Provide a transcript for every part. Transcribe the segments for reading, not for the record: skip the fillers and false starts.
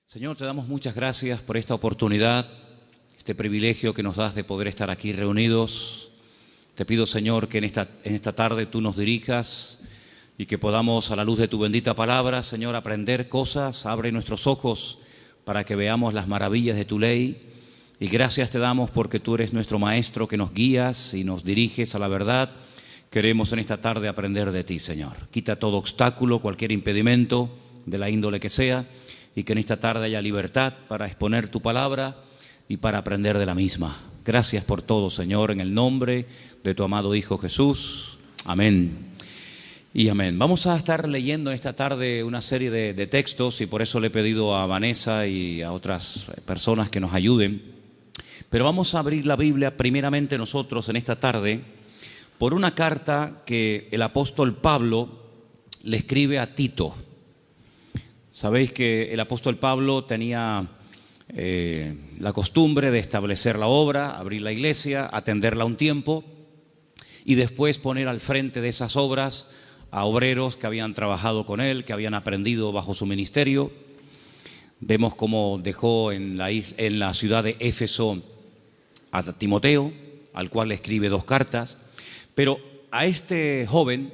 Señor, te damos muchas gracias por esta oportunidad, este privilegio que nos das de poder estar aquí reunidos. Te pido, Señor, que en esta tarde tú nos dirijas y que podamos, a la luz de tu bendita palabra, Señor, aprender cosas. Abre nuestros ojos para que veamos las maravillas de tu ley. Y gracias te damos porque tú eres nuestro Maestro, que nos guías y nos diriges a la verdad. Queremos en esta tarde aprender de ti, Señor. Quita todo obstáculo, cualquier impedimento, de la índole que sea, y que en esta tarde haya libertad para exponer tu palabra y para aprender de la misma. Gracias por todo, Señor, en el nombre de tu amado Hijo Jesús. Amén y amén. Vamos a estar leyendo en esta tarde una serie de textos, y por eso le he pedido a Vanessa y a otras personas que nos ayuden. Pero vamos a abrir la Biblia primeramente nosotros en esta tarde por una carta que el apóstol Pablo le escribe a Tito. Sabéis que el apóstol Pablo tenía la costumbre de establecer la obra, abrir la iglesia, atenderla un tiempo y después poner al frente de esas obras a obreros que habían trabajado con él, que habían aprendido bajo su ministerio. Vemos cómo dejó en la ciudad de Éfeso a Timoteo, al cual le escribe 2 cartas, pero a este joven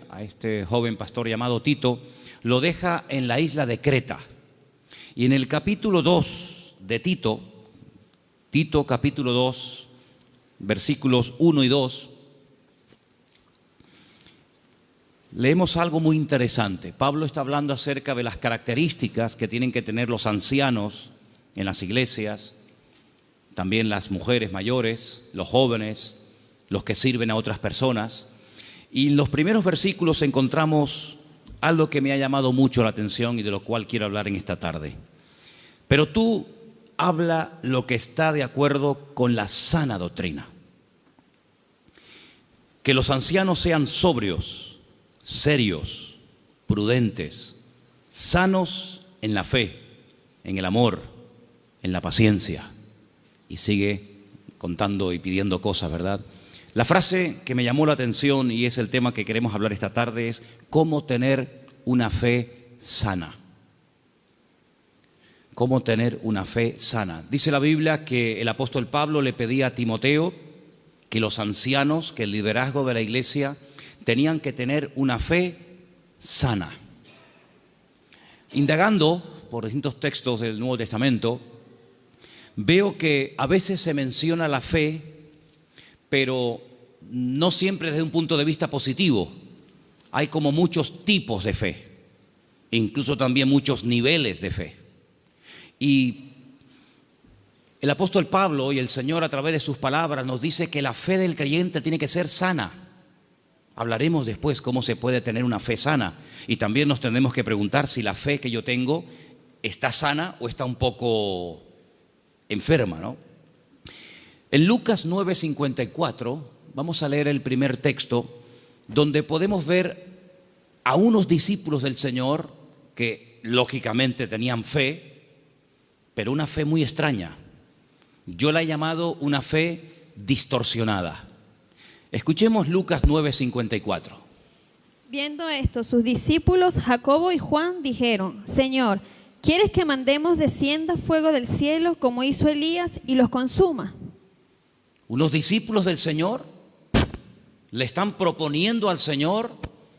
pastor llamado Tito, lo deja en la isla de Creta. Y en el capítulo 2 de Tito capítulo 2, versículos 1 y 2, leemos algo muy interesante. Pablo está hablando acerca de las características que tienen que tener los ancianos en las iglesias, también las mujeres mayores, los jóvenes, los que sirven a otras personas. Y en los primeros versículos encontramos algo que me ha llamado mucho la atención y de lo cual quiero hablar en esta tarde. Pero tú habla lo que está de acuerdo con la sana doctrina. Que los ancianos sean sobrios, serios, prudentes, sanos en la fe, en el amor, en la paciencia. Y sigue contando y pidiendo cosas, ¿verdad? La frase que me llamó la atención, y es el tema que queremos hablar esta tarde, es cómo tener una fe sana. Cómo tener una fe sana. Dice la Biblia que el apóstol Pablo le pedía a Timoteo que los ancianos, que el liderazgo de la iglesia, tenían que tener una fe sana. Indagando por distintos textos del Nuevo Testamento, veo que a veces se menciona la fe, pero no siempre desde un punto de vista positivo. Hay como muchos tipos de fe, incluso también muchos niveles de fe. Y el apóstol Pablo y el Señor, a través de sus palabras, nos dice que la fe del creyente tiene que ser sana. Hablaremos después cómo se puede tener una fe sana, y también nos tendremos que preguntar si la fe que yo tengo está sana o está un poco enferma, ¿no? En Lucas 9:54 vamos a leer el primer texto, donde podemos ver a unos discípulos del Señor que lógicamente tenían fe, pero una fe muy extraña. Yo la he llamado una fe distorsionada. Escuchemos Lucas 9:54. Viendo esto, sus discípulos Jacobo y Juan dijeron: Señor, ¿quieres que mandemos descienda fuego del cielo como hizo Elías y los consuma? Unos discípulos del Señor le están proponiendo al Señor: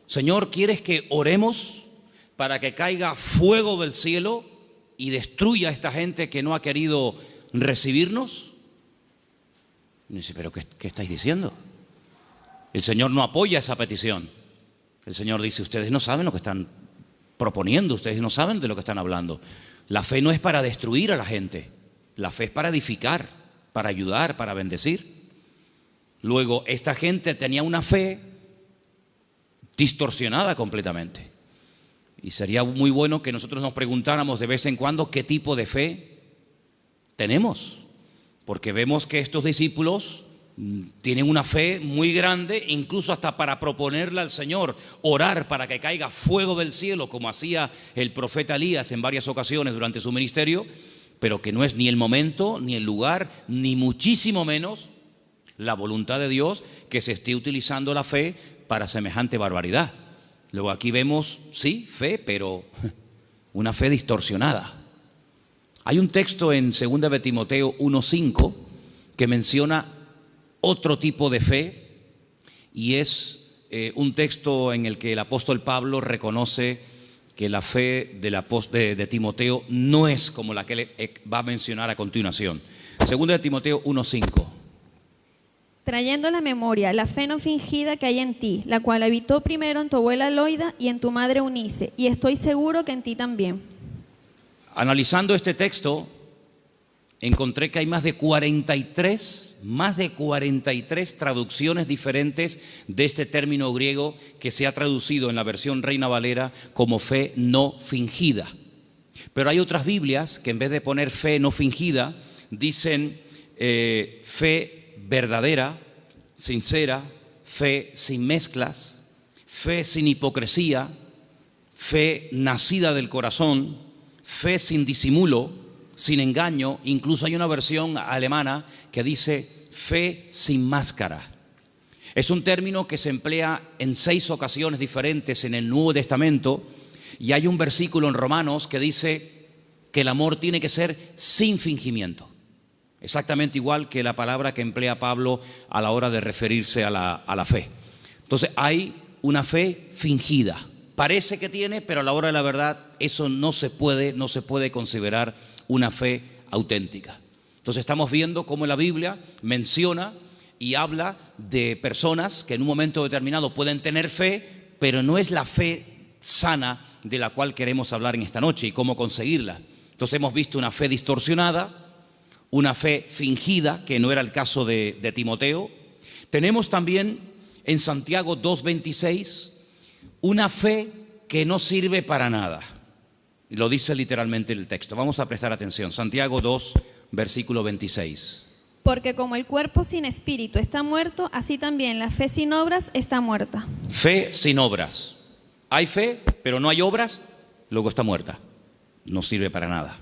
Señor, ¿quieres que oremos para que caiga fuego del cielo y destruya a esta gente que no ha querido recibirnos? Y dice: ¿pero qué estáis diciendo? El Señor no apoya esa petición. El Señor dice: ustedes no saben lo que están proponiendo, ustedes no saben de lo que están hablando. La fe no es para destruir a la gente, la fe es para edificar, para ayudar, para bendecir. Luego, esta gente tenía una fe distorsionada completamente. Y sería muy bueno que nosotros nos preguntáramos de vez en cuando qué tipo de fe tenemos, porque vemos que estos discípulos tienen una fe muy grande, incluso hasta para proponerle al Señor orar para que caiga fuego del cielo, como hacía el profeta Elías en varias ocasiones durante su ministerio, pero que no es ni el momento, ni el lugar, ni muchísimo menos la voluntad de Dios que se esté utilizando la fe para semejante barbaridad. Luego aquí vemos, sí, fe, pero una fe distorsionada. Hay un texto en 2 de Timoteo 1:5 que menciona otro tipo de fe, y es un texto en el que el apóstol Pablo reconoce que la fe de Timoteo no es como la que él va a mencionar a continuación. 2 de Timoteo 1:5. Trayendo a la memoria la fe no fingida que hay en ti, la cual habitó primero en tu abuela Loida y en tu madre Eunice, y estoy seguro que en ti también. Analizando este texto, encontré que hay más de 43 traducciones diferentes de este término griego que se ha traducido en la versión Reina Valera como fe no fingida. Pero hay otras Biblias que en vez de poner fe no fingida, dicen fe verdadera, sincera, fe sin mezclas, fe sin hipocresía, fe nacida del corazón, fe sin disimulo, sin engaño. Incluso hay una versión alemana que dice fe sin máscara. Es un término que se emplea en 6 ocasiones diferentes en el Nuevo Testamento, y hay un versículo en Romanos que dice que el amor tiene que ser sin fingimiento. Exactamente igual que la palabra que emplea Pablo a la hora de referirse a la fe. Entonces hay una fe fingida. Parece que tiene, pero a la hora de la verdad eso no se puede considerar una fe auténtica. Entonces estamos viendo cómo la Biblia menciona y habla de personas que en un momento determinado pueden tener fe, pero no es la fe sana de la cual queremos hablar en esta noche y cómo conseguirla. Entonces hemos visto una fe distorsionada, una fe fingida, que no era el caso de Timoteo. Tenemos también en Santiago 2:26 una fe que no sirve para nada. Lo dice literalmente el texto. Vamos a prestar atención. Santiago 2, versículo 26. Porque como el cuerpo sin espíritu está muerto, así también la fe sin obras está muerta. Fe sin obras. Hay fe, pero no hay obras, luego está muerta. No sirve para nada.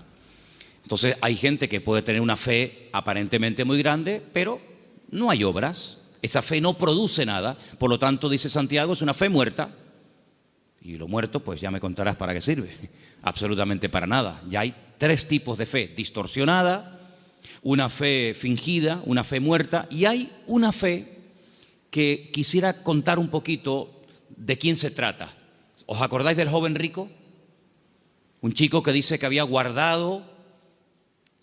Entonces hay gente que puede tener una fe aparentemente muy grande, pero no hay obras. Esa fe no produce nada. Por lo tanto, dice Santiago, es una fe muerta. Y lo muerto, pues ya me contarás para qué sirve. Absolutamente para nada. Ya hay 3 tipos de fe: distorsionada, una fe fingida, una fe muerta, y hay una fe que quisiera contar un poquito de quién se trata. ¿Os acordáis del joven rico? Un chico que dice que había guardado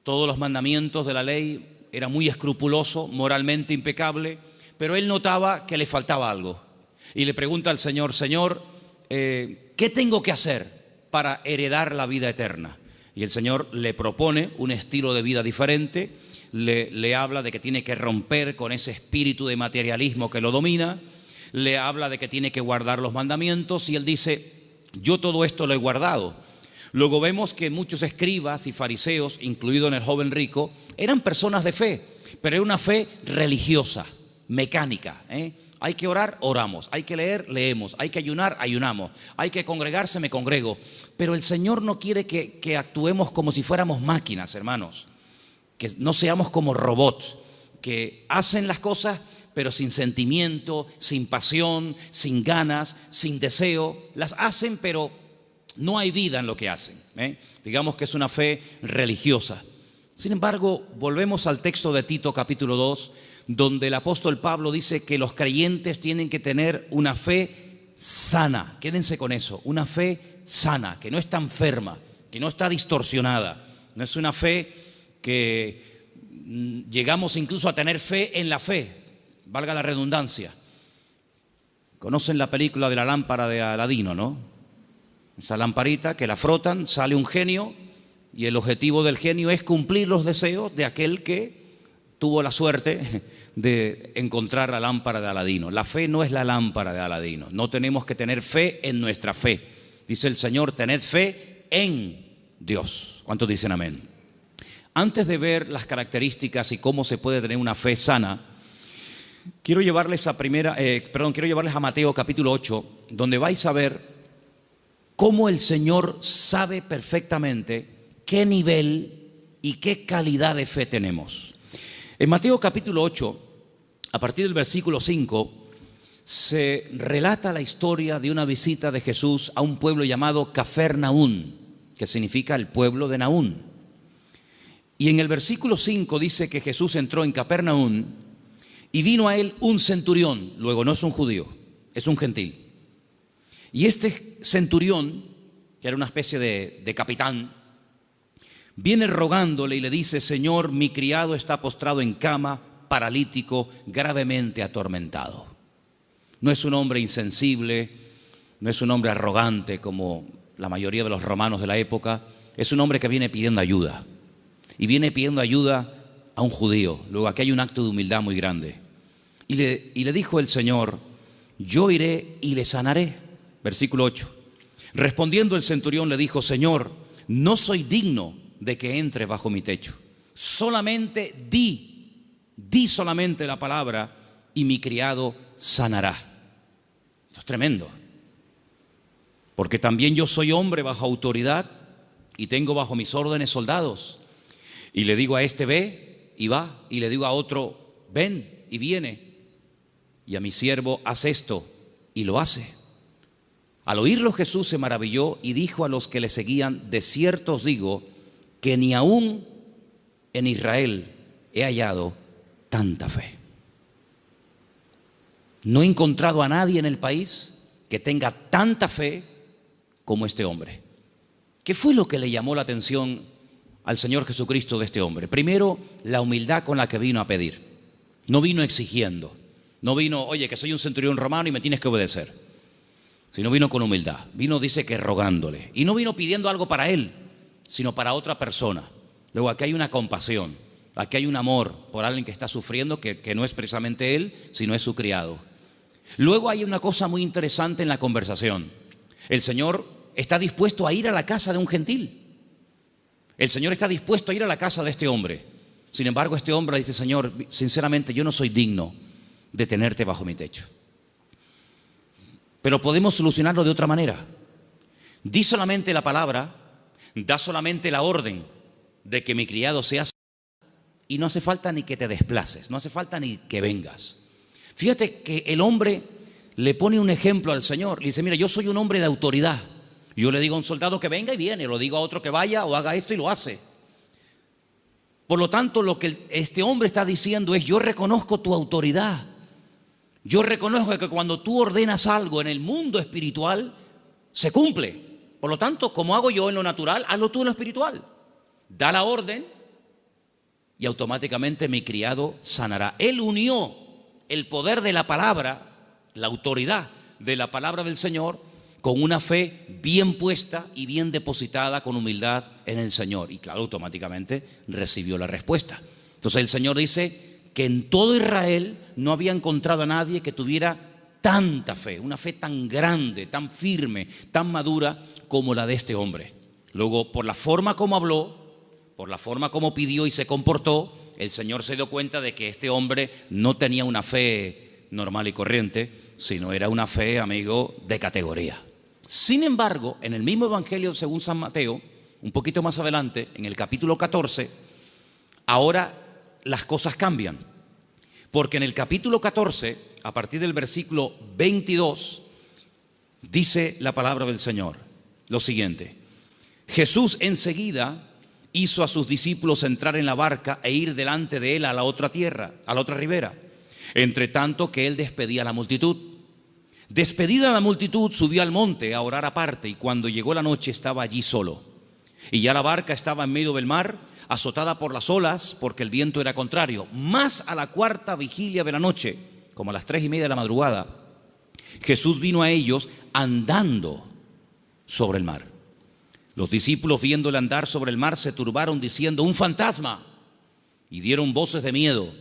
todos los mandamientos de la ley, era muy escrupuloso, moralmente impecable, pero él notaba que le faltaba algo. Y le pregunta al Señor: Señor, ¿qué tengo que hacer para heredar la vida eterna? Y el Señor le propone un estilo de vida diferente, le habla de que tiene que romper con ese espíritu de materialismo que lo domina, le habla de que tiene que guardar los mandamientos, y él dice: yo todo esto lo he guardado. Luego vemos que muchos escribas y fariseos, incluido en el joven rico, eran personas de fe, pero era una fe religiosa, mecánica, Hay que orar, oramos. Hay que leer, leemos. Hay que ayunar, ayunamos. Hay que congregarse, me congrego. Pero el Señor no quiere que actuemos como si fuéramos máquinas, hermanos. Que no seamos como robots, que hacen las cosas pero sin sentimiento, sin pasión, sin ganas, sin deseo. Las hacen, pero no hay vida en lo que hacen. Digamos que es una fe religiosa. Sin embargo, volvemos al texto de Tito capítulo 2, donde el apóstol Pablo dice que los creyentes tienen que tener una fe sana. Quédense con eso, una fe sana, que no está enferma, que no está distorsionada. No es una fe que llegamos incluso a tener fe en la fe, valga la redundancia. Conocen la película de la lámpara de Aladino, ¿no? Esa lamparita que la frotan, sale un genio, y el objetivo del genio es cumplir los deseos de aquel que tuvo la suerte de encontrar la lámpara de Aladino. La fe no es la lámpara de Aladino. No tenemos que tener fe en nuestra fe. Dice el Señor: tened fe en Dios. ¿Cuántos dicen amén? Antes de ver las características y cómo se puede tener una fe sana, quiero llevarles a Mateo capítulo 8, donde vais a ver cómo el Señor sabe perfectamente qué nivel y qué calidad de fe tenemos. En Mateo capítulo 8, a partir del versículo 5, se relata la historia de una visita de Jesús a un pueblo llamado Cafarnaún, que significa el pueblo de Naún. Y en el versículo 5 dice que Jesús entró en Cafarnaún y vino a él un centurión. Luego, no es un judío, es un gentil. Y este centurión, que era una especie de capitán, viene rogándole y le dice: Señor, mi criado está postrado en cama, paralítico, gravemente atormentado. No es un hombre insensible, no es un hombre arrogante como la mayoría de los romanos de la época. Es un hombre que viene pidiendo ayuda. Y viene pidiendo ayuda a un judío. Luego aquí hay un acto de humildad muy grande. Y le dijo el Señor: yo iré y le sanaré. Versículo 8. Respondiendo el centurión le dijo: Señor, no soy digno de que entre bajo mi techo. Solamente di solamente la palabra y mi criado sanará. Esto es tremendo. Porque también yo soy hombre bajo autoridad y tengo bajo mis órdenes soldados. Y le digo a este: ve y va. Y le digo a otro: ven y viene. Y a mi siervo: haz esto, y lo hace. Al oírlo Jesús se maravilló y dijo a los que le seguían: de cierto os digo que ni aún en Israel he hallado tanta fe. No he encontrado a nadie en el país que tenga tanta fe como este hombre. ¿Qué fue lo que le llamó la atención al Señor Jesucristo de este hombre? Primero, la humildad con la que vino a pedir. No vino exigiendo. No vino: oye, que soy un centurión romano y me tienes que obedecer. Sino vino con humildad. Vino, dice, que rogándole. Y no vino pidiendo algo para él, sino para otra persona. Luego aquí hay una compasión. Aquí hay un amor por alguien que está sufriendo, que no es precisamente él, sino es su criado. Luego hay una cosa muy interesante en la conversación. El Señor está dispuesto a ir a la casa de un gentil. El Señor está dispuesto a ir a la casa de este hombre. Sin embargo, este hombre dice: Señor, sinceramente yo no soy digno de tenerte bajo mi techo. Pero podemos solucionarlo de otra manera. Di solamente la palabra, da solamente la orden de que mi criado sea sanado, y no hace falta ni que te desplaces, no hace falta ni que vengas. Fíjate que el hombre le pone un ejemplo al Señor. Le dice: mira, yo soy un hombre de autoridad. Yo le digo a un soldado que venga y viene, lo digo a otro que vaya o haga esto y lo hace. Por lo tanto, lo que este hombre está diciendo es: yo reconozco tu autoridad. Yo reconozco que cuando tú ordenas algo en el mundo espiritual, se cumple. Por lo tanto, como hago yo en lo natural, hazlo tú en lo espiritual. Da la orden y automáticamente mi criado sanará. Él unió el poder de la palabra, la autoridad de la palabra del Señor, con una fe bien puesta y bien depositada con humildad en el Señor. Y claro, automáticamente recibió la respuesta. Entonces el Señor dice que en todo Israel no había encontrado a nadie que tuviera tanta fe, una fe tan grande, tan firme, tan madura como la de este hombre. Luego, por la forma como habló, por la forma como pidió y se comportó, el Señor se dio cuenta de que este hombre no tenía una fe normal y corriente, sino era una fe, amigo, de categoría. Sin embargo, en el mismo Evangelio según San Mateo, un poquito más adelante, en el capítulo 14, ahora las cosas cambian. Porque en el capítulo 14, a partir del versículo 22, dice la palabra del Señor lo siguiente: Jesús enseguida hizo a sus discípulos entrar en la barca e ir delante de él a la otra tierra, a la otra ribera, entre tanto que él despedía a la multitud. Despedida la multitud, subió al monte a orar aparte, y cuando llegó la noche estaba allí solo. Y ya la barca estaba en medio del mar, azotada por las olas, porque el viento era contrario. Más a la cuarta vigilia de la noche, como a las 3:30 de la madrugada, Jesús vino a ellos andando sobre el mar. Los discípulos, viéndole andar sobre el mar, se turbaron diciendo: un fantasma, y dieron voces de miedo.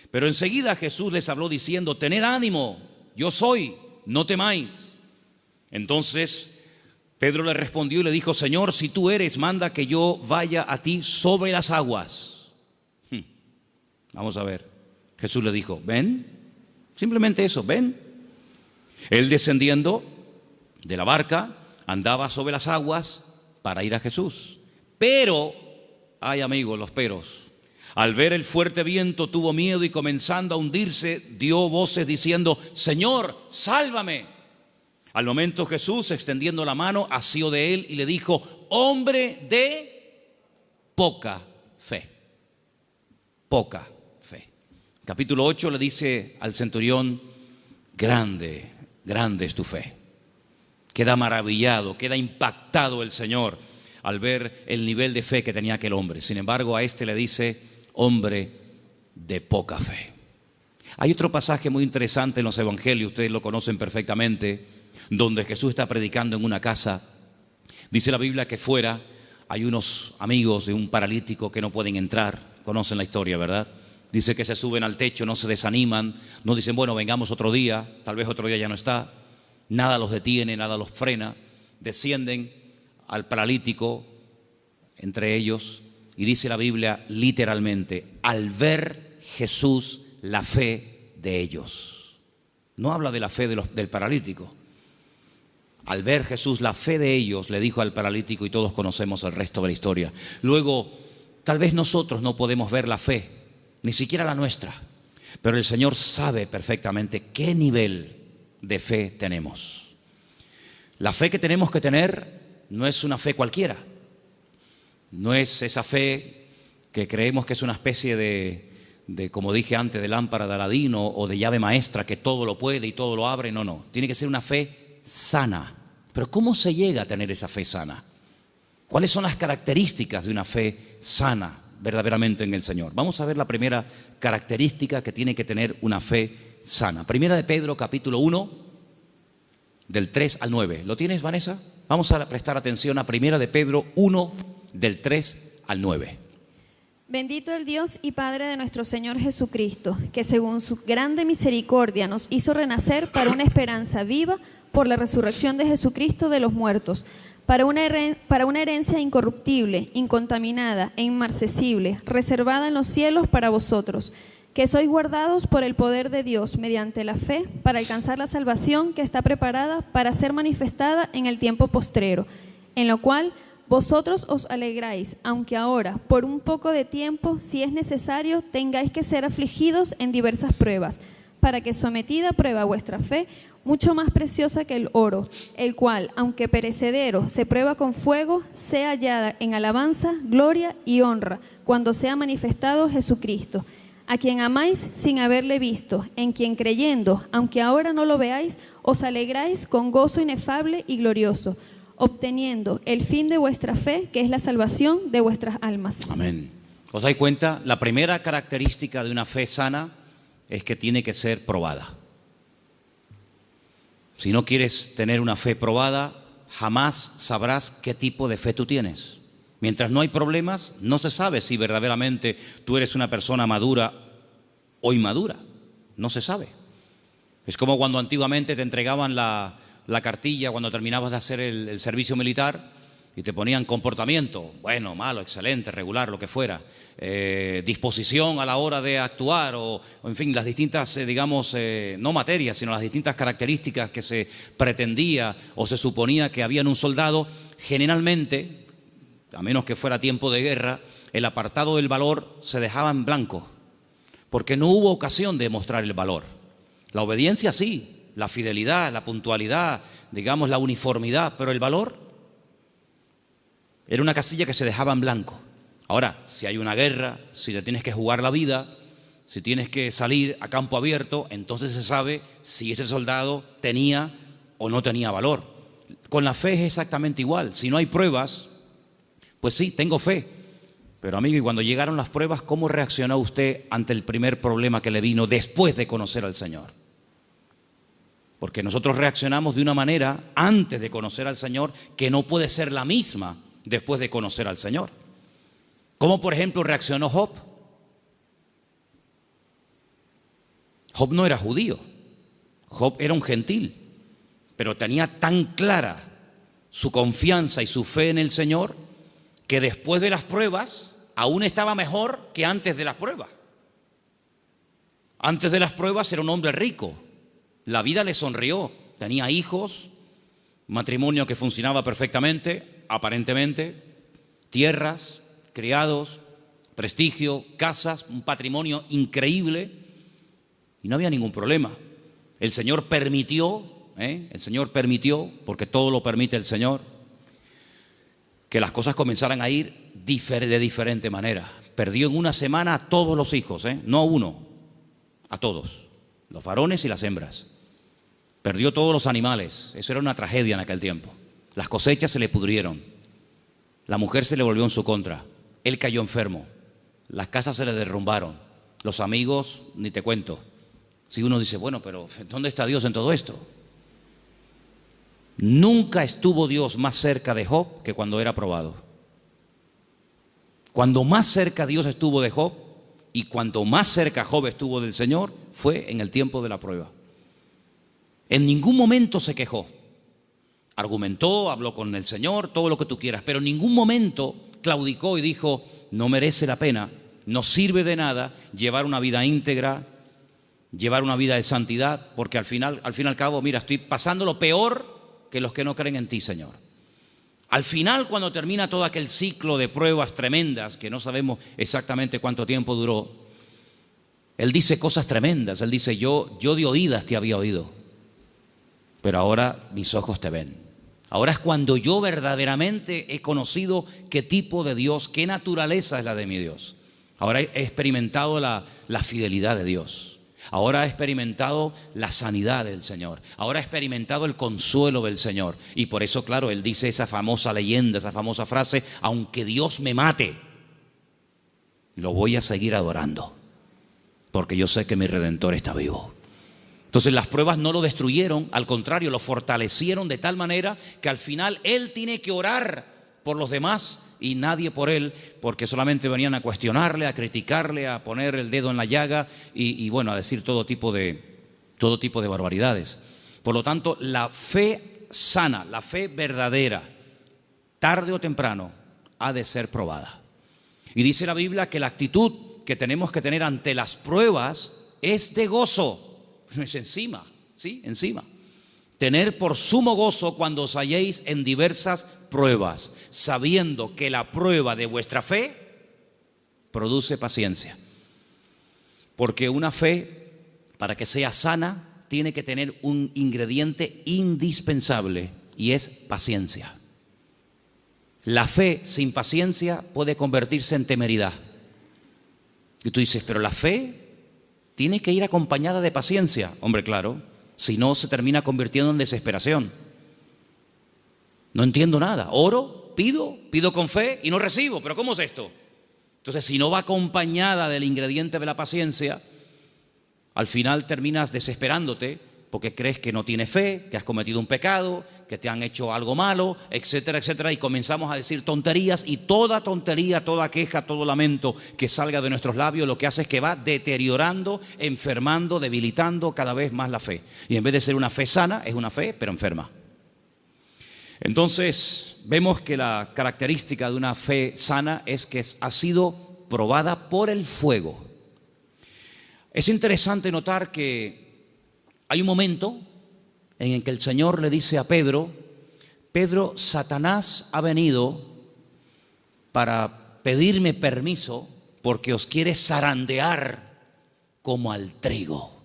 Pero enseguida Jesús les habló diciendo: tened ánimo, yo soy, no temáis. Entonces Pedro le respondió y le dijo: Señor, si tú eres, manda que yo vaya a ti sobre las aguas. Vamos a ver. Jesús le dijo: ven. Simplemente eso, ven. Él, descendiendo de la barca, andaba sobre las aguas para ir a Jesús. Pero, ay amigos, los peros, Al ver el fuerte viento tuvo miedo y comenzando a hundirse, dio voces diciendo: Señor, sálvame. Al momento Jesús, extendiendo la mano, asió de él y le dijo: hombre de poca fe. Poca fe. Capítulo 8 le dice al centurión: grande, grande es tu fe. Queda maravillado, queda impactado el Señor al ver el nivel de fe que tenía aquel hombre. Sin embargo, a este le dice: hombre de poca fe. Hay otro pasaje muy interesante en los evangelios, ustedes lo conocen perfectamente, donde Jesús está predicando en una casa. Dice la Biblia que fuera hay unos amigos de un paralítico que no pueden entrar. Conocen la historia, ¿verdad? Dice que se suben al techo, no se desaniman, no dicen: bueno, vengamos otro día, tal vez otro día ya no está. Nada los detiene, nada los frena. Descienden al paralítico entre ellos y dice la Biblia literalmente: al ver Jesús la fe de ellos. No habla de la fe del paralítico. Al ver Jesús la fe de ellos, le dijo al paralítico, y todos conocemos el resto de la historia. Luego, tal vez nosotros no podemos ver la fe, ni siquiera la nuestra, pero el Señor sabe perfectamente qué nivel de fe tenemos. La fe que tenemos que tener no es una fe cualquiera. No es esa fe que creemos que es una especie de, como dije antes, de lámpara de Aladín o de llave maestra que todo lo puede y todo lo abre. No. Tiene que ser una fe sana. Pero ¿cómo se llega a tener esa fe sana? ¿Cuáles son las características de una fe sana verdaderamente en el Señor? Vamos a ver la primera característica que tiene que tener una fe sana. Primera de Pedro, capítulo 1, del 3 al 9. ¿Lo tienes, Vanessa? Vamos a prestar atención a Primera de Pedro 1, del 3 al 9. Bendito el Dios y Padre de nuestro Señor Jesucristo, que según su grande misericordia nos hizo renacer para una esperanza viva por la resurrección de Jesucristo de los muertos, para una herencia incorruptible, incontaminada e inmarcesible, reservada en los cielos para vosotros, que sois guardados por el poder de Dios mediante la fe para alcanzar la salvación que está preparada para ser manifestada en el tiempo postrero, en lo cual vosotros os alegráis, aunque ahora, por un poco de tiempo, si es necesario, tengáis que ser afligidos en diversas pruebas, para que sometida a prueba vuestra fe, mucho más preciosa que el oro, el cual, aunque perecedero, se prueba con fuego, sea hallada en alabanza, gloria y honra, cuando sea manifestado Jesucristo, a quien amáis sin haberle visto, en quien creyendo, aunque ahora no lo veáis, os alegráis con gozo inefable y glorioso, obteniendo el fin de vuestra fe, que es la salvación de vuestras almas. Amén. ¿Os dais cuenta? La primera característica de una fe sana es que tiene que ser probada. Si no quieres tener una fe probada, jamás sabrás qué tipo de fe tú tienes. Mientras no hay problemas, no se sabe si verdaderamente tú eres una persona madura o inmadura. No se sabe. Es como cuando antiguamente te entregaban la cartilla cuando terminabas de hacer el servicio militar y te ponían comportamiento, bueno, malo, excelente, regular, lo que fuera, disposición a la hora de actuar o en fin, las distintas, digamos, no materias, sino las distintas características que se pretendía o se suponía que había en un soldado. Generalmente, a menos que fuera tiempo de guerra, el apartado del valor se dejaba en blanco, porque no hubo ocasión de mostrar el valor. La obediencia sí, la fidelidad, la puntualidad, digamos la uniformidad, pero el valor era una casilla que se dejaba en blanco. Ahora, si hay una guerra, si te tienes que jugar la vida, si tienes que salir a campo abierto, entonces se sabe si ese soldado tenía o no tenía valor. Con la fe es exactamente igual. Si no hay pruebas, pues sí, tengo fe. Pero amigo, y cuando llegaron las pruebas, ¿cómo reaccionó usted ante el primer problema que le vino después de conocer al Señor? Porque nosotros reaccionamos de una manera antes de conocer al Señor que no puede ser la misma después de conocer al Señor. ¿Cómo, por ejemplo, reaccionó Job? Job no era judío, Job era un gentil, pero tenía tan clara su confianza y su fe en el Señor que después de las pruebas aún estaba mejor que antes de las pruebas. Antes de las pruebas era un hombre rico, la vida le sonrió, tenía hijos, matrimonio que funcionaba perfectamente, aparentemente, tierras, criados, prestigio, casas, un patrimonio increíble, y no había ningún problema. El Señor permitió, porque todo lo permite el Señor, que las cosas comenzaran a ir de diferente manera. Perdió en una semana a todos los hijos, no a uno, a todos, los varones y las hembras. Perdió todos los animales, eso era una tragedia en aquel tiempo. Las cosechas se le pudrieron, la mujer se le volvió en su contra, él cayó enfermo, las casas se le derrumbaron, los amigos, ni te cuento. Si uno dice, bueno, pero ¿dónde está Dios en todo esto? Nunca estuvo Dios más cerca de Job que cuando era probado. Cuando más cerca Dios estuvo de Job y cuanto más cerca Job estuvo del Señor fue en el tiempo de la prueba. En ningún momento se quejó. Argumentó, habló con el Señor, todo lo que tú quieras, pero en ningún momento claudicó y dijo, no merece la pena, no sirve de nada llevar una vida íntegra, llevar una vida de santidad, porque al fin y al cabo, mira, estoy pasando lo peor que los que no creen en ti, Señor. Al final, cuando termina todo aquel ciclo de pruebas tremendas, que no sabemos exactamente cuánto tiempo duró, él dice cosas tremendas. Él dice, yo de oídas te había oído, pero ahora mis ojos te ven. Ahora es cuando yo verdaderamente he conocido qué tipo de Dios, qué naturaleza es la de mi Dios. Ahora he experimentado la fidelidad de Dios. Ahora he experimentado la sanidad del Señor. Ahora he experimentado el consuelo del Señor. Y por eso, claro, él dice esa famosa leyenda, esa famosa frase, aunque Dios me mate, lo voy a seguir adorando, porque yo sé que mi Redentor está vivo. Entonces las pruebas no lo destruyeron, al contrario, lo fortalecieron de tal manera que al final él tiene que orar por los demás y nadie por él, porque solamente venían a cuestionarle, a criticarle, a poner el dedo en la llaga y bueno, a decir todo tipo de barbaridades. Por lo tanto, la fe sana, la fe verdadera, tarde o temprano, ha de ser probada. Y dice la Biblia que la actitud que tenemos que tener ante las pruebas es de gozo. No es encima, ¿sí? Encima. Tener por sumo gozo cuando os halléis en diversas pruebas, sabiendo que la prueba de vuestra fe produce paciencia. Porque una fe, para que sea sana, tiene que tener un ingrediente indispensable y es paciencia. La fe sin paciencia puede convertirse en temeridad. Y tú dices, pero la fe tiene que ir acompañada de paciencia. Hombre, claro, si no se termina convirtiendo en desesperación. No entiendo nada. Oro, pido con fe y no recibo. ¿Pero cómo es esto? Entonces, si no va acompañada del ingrediente de la paciencia, al final terminas desesperándote porque crees que no tienes fe, que has cometido un pecado, que te han hecho algo malo, etcétera, etcétera, y comenzamos a decir tonterías, y toda tontería, toda queja, todo lamento que salga de nuestros labios lo que hace es que va deteriorando, enfermando, debilitando cada vez más la fe. Y en vez de ser una fe sana, es una fe pero enferma. Entonces vemos que la característica de una fe sana es que ha sido probada por el fuego. Es interesante notar que hay un momento en el que el Señor le dice a Pedro, Pedro, Satanás ha venido para pedirme permiso porque os quiere zarandear como al trigo.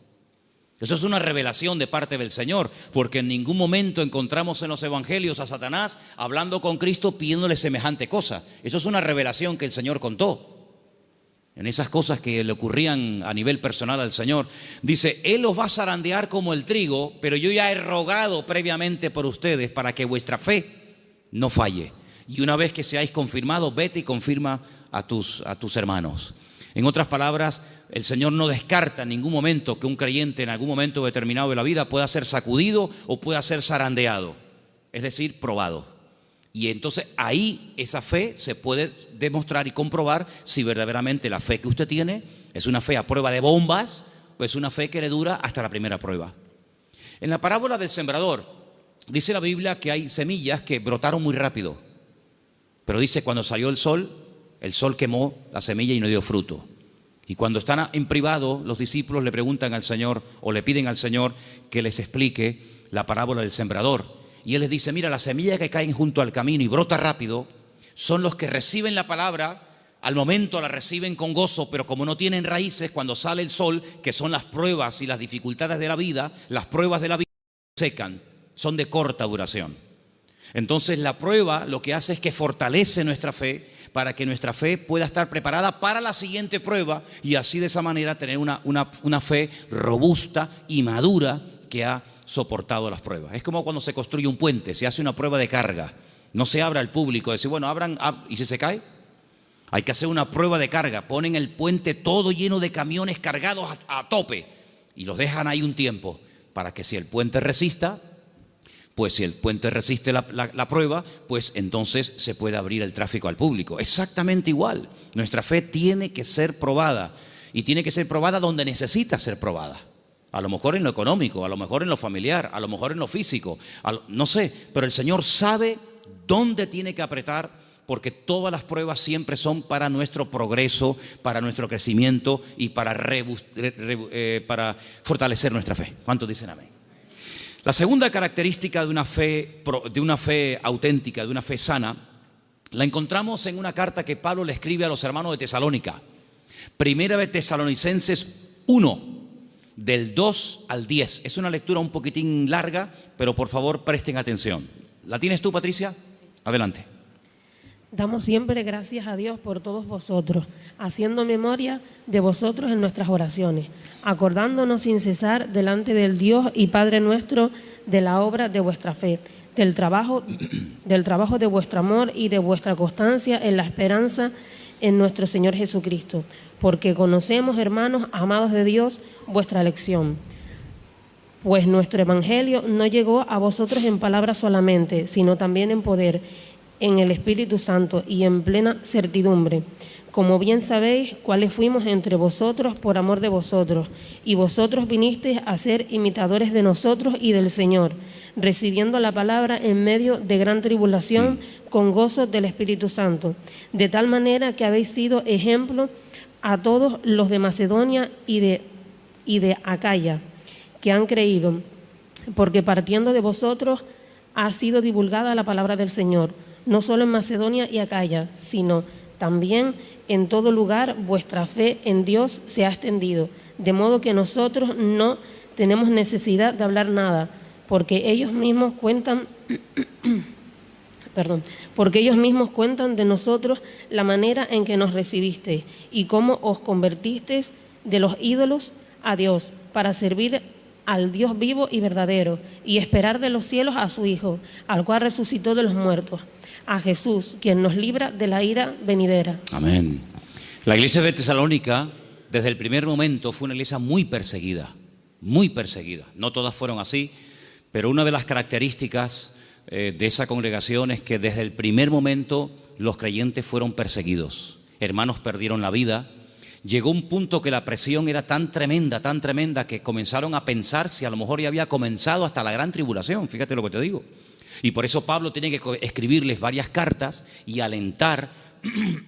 Eso es una revelación de parte del Señor, porque en ningún momento encontramos en los evangelios a Satanás hablando con Cristo pidiéndole semejante cosa. Eso es una revelación que el Señor contó. En esas cosas que le ocurrían a nivel personal al Señor, dice, Él os va a zarandear como el trigo, pero yo ya he rogado previamente por ustedes para que vuestra fe no falle. Y una vez que seáis confirmados, vete y confirma a tus hermanos. En otras palabras, el Señor no descarta en ningún momento que un creyente en algún momento determinado de la vida pueda ser sacudido o pueda ser zarandeado, es decir, probado. Y entonces ahí esa fe se puede demostrar y comprobar si verdaderamente la fe que usted tiene es una fe a prueba de bombas o es una fe que le dura hasta la primera prueba. En la parábola del sembrador dice la Biblia que hay semillas que brotaron muy rápido, pero dice cuando salió el sol quemó la semilla y no dio fruto. Y cuando están en privado, los discípulos le preguntan al Señor o le piden al Señor que les explique la parábola del sembrador. Y Él les dice, mira, las semillas que caen junto al camino y brota rápido son los que reciben la palabra al momento la reciben con gozo, pero como no tienen raíces, cuando sale el sol, que son las pruebas y las dificultades de la vida, las pruebas de la vida secan, son de corta duración. Entonces la prueba lo que hace es que fortalece nuestra fe para que nuestra fe pueda estar preparada para la siguiente prueba y así de esa manera tener una fe robusta y madura que ha soportado las pruebas. Es como cuando se construye un puente, se hace una prueba de carga, no se abre al público, decir, bueno, abran, ¿y si se cae? Hay que hacer una prueba de carga, ponen el puente todo lleno de camiones cargados a tope y los dejan ahí un tiempo para que si el puente resista, pues si el puente resiste la prueba, pues entonces se puede abrir el tráfico al público. Exactamente igual, nuestra fe tiene que ser probada y tiene que ser probada donde necesita ser probada. A lo mejor en lo económico, a lo mejor en lo familiar, a lo mejor en lo físico, no sé, pero el Señor sabe dónde tiene que apretar, porque todas las pruebas siempre son para nuestro progreso, para nuestro crecimiento y para fortalecer nuestra fe. ¿Cuántos dicen amén? La segunda característica de una fe auténtica, de una fe sana, la encontramos en una carta que Pablo le escribe a los hermanos de Tesalónica. Primera de Tesalonicenses 1, del 2 al 10. Es una lectura un poquitín larga, pero por favor presten atención. ¿La tienes tú, Patricia? Adelante. Damos siempre gracias a Dios por todos vosotros, haciendo memoria de vosotros en nuestras oraciones, acordándonos sin cesar delante del Dios y Padre nuestro de la obra de vuestra fe, del trabajo de vuestro amor y de vuestra constancia en la esperanza en nuestro Señor Jesucristo, porque conocemos, hermanos amados de Dios, vuestra elección. Pues nuestro evangelio no llegó a vosotros en palabras solamente, sino también en poder, en el Espíritu Santo y en plena certidumbre. Como bien sabéis, cuáles fuimos entre vosotros por amor de vosotros, y vosotros vinisteis a ser imitadores de nosotros y del Señor, recibiendo la palabra en medio de gran tribulación con gozo del Espíritu Santo, de tal manera que habéis sido ejemplo a todos los de Macedonia y de Acaya, que han creído, porque partiendo de vosotros ha sido divulgada la palabra del Señor, no solo en Macedonia y Acaya, sino también en todo lugar vuestra fe en Dios se ha extendido, de modo que nosotros no tenemos necesidad de hablar nada, porque ellos mismos cuentan de nosotros la manera en que nos recibisteis y cómo os convertisteis de los ídolos a Dios, para servir al Dios vivo y verdadero, y esperar de los cielos a su Hijo, al cual resucitó de los muertos, a Jesús, quien nos libra de la ira venidera. Amén. La iglesia de Tesalónica, desde el primer momento, fue una iglesia muy perseguida, muy perseguida. No todas fueron así, pero una de las características de esa congregación es que desde el primer momento los creyentes fueron perseguidos. Hermanos perdieron la vida. Llegó un punto que la presión era tan tremenda, que comenzaron a pensar si a lo mejor ya había comenzado hasta la gran tribulación. Fíjate lo que te digo. Y por eso Pablo tiene que escribirles varias cartas y alentar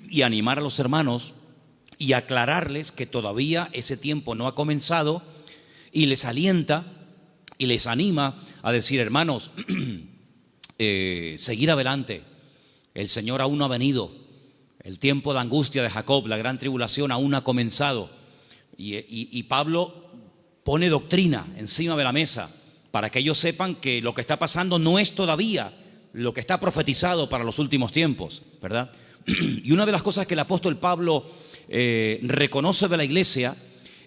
y animar a los hermanos y aclararles que todavía ese tiempo no ha comenzado, y les alienta y les anima a decir, hermanos, seguir adelante. El Señor aún no ha venido. El tiempo de angustia de Jacob, la gran tribulación aún no ha comenzado. Y Pablo pone doctrina encima de la mesa para que ellos sepan que lo que está pasando no es todavía lo que está profetizado para los últimos tiempos, ¿verdad? Y una de las cosas que el apóstol Pablo reconoce de la iglesia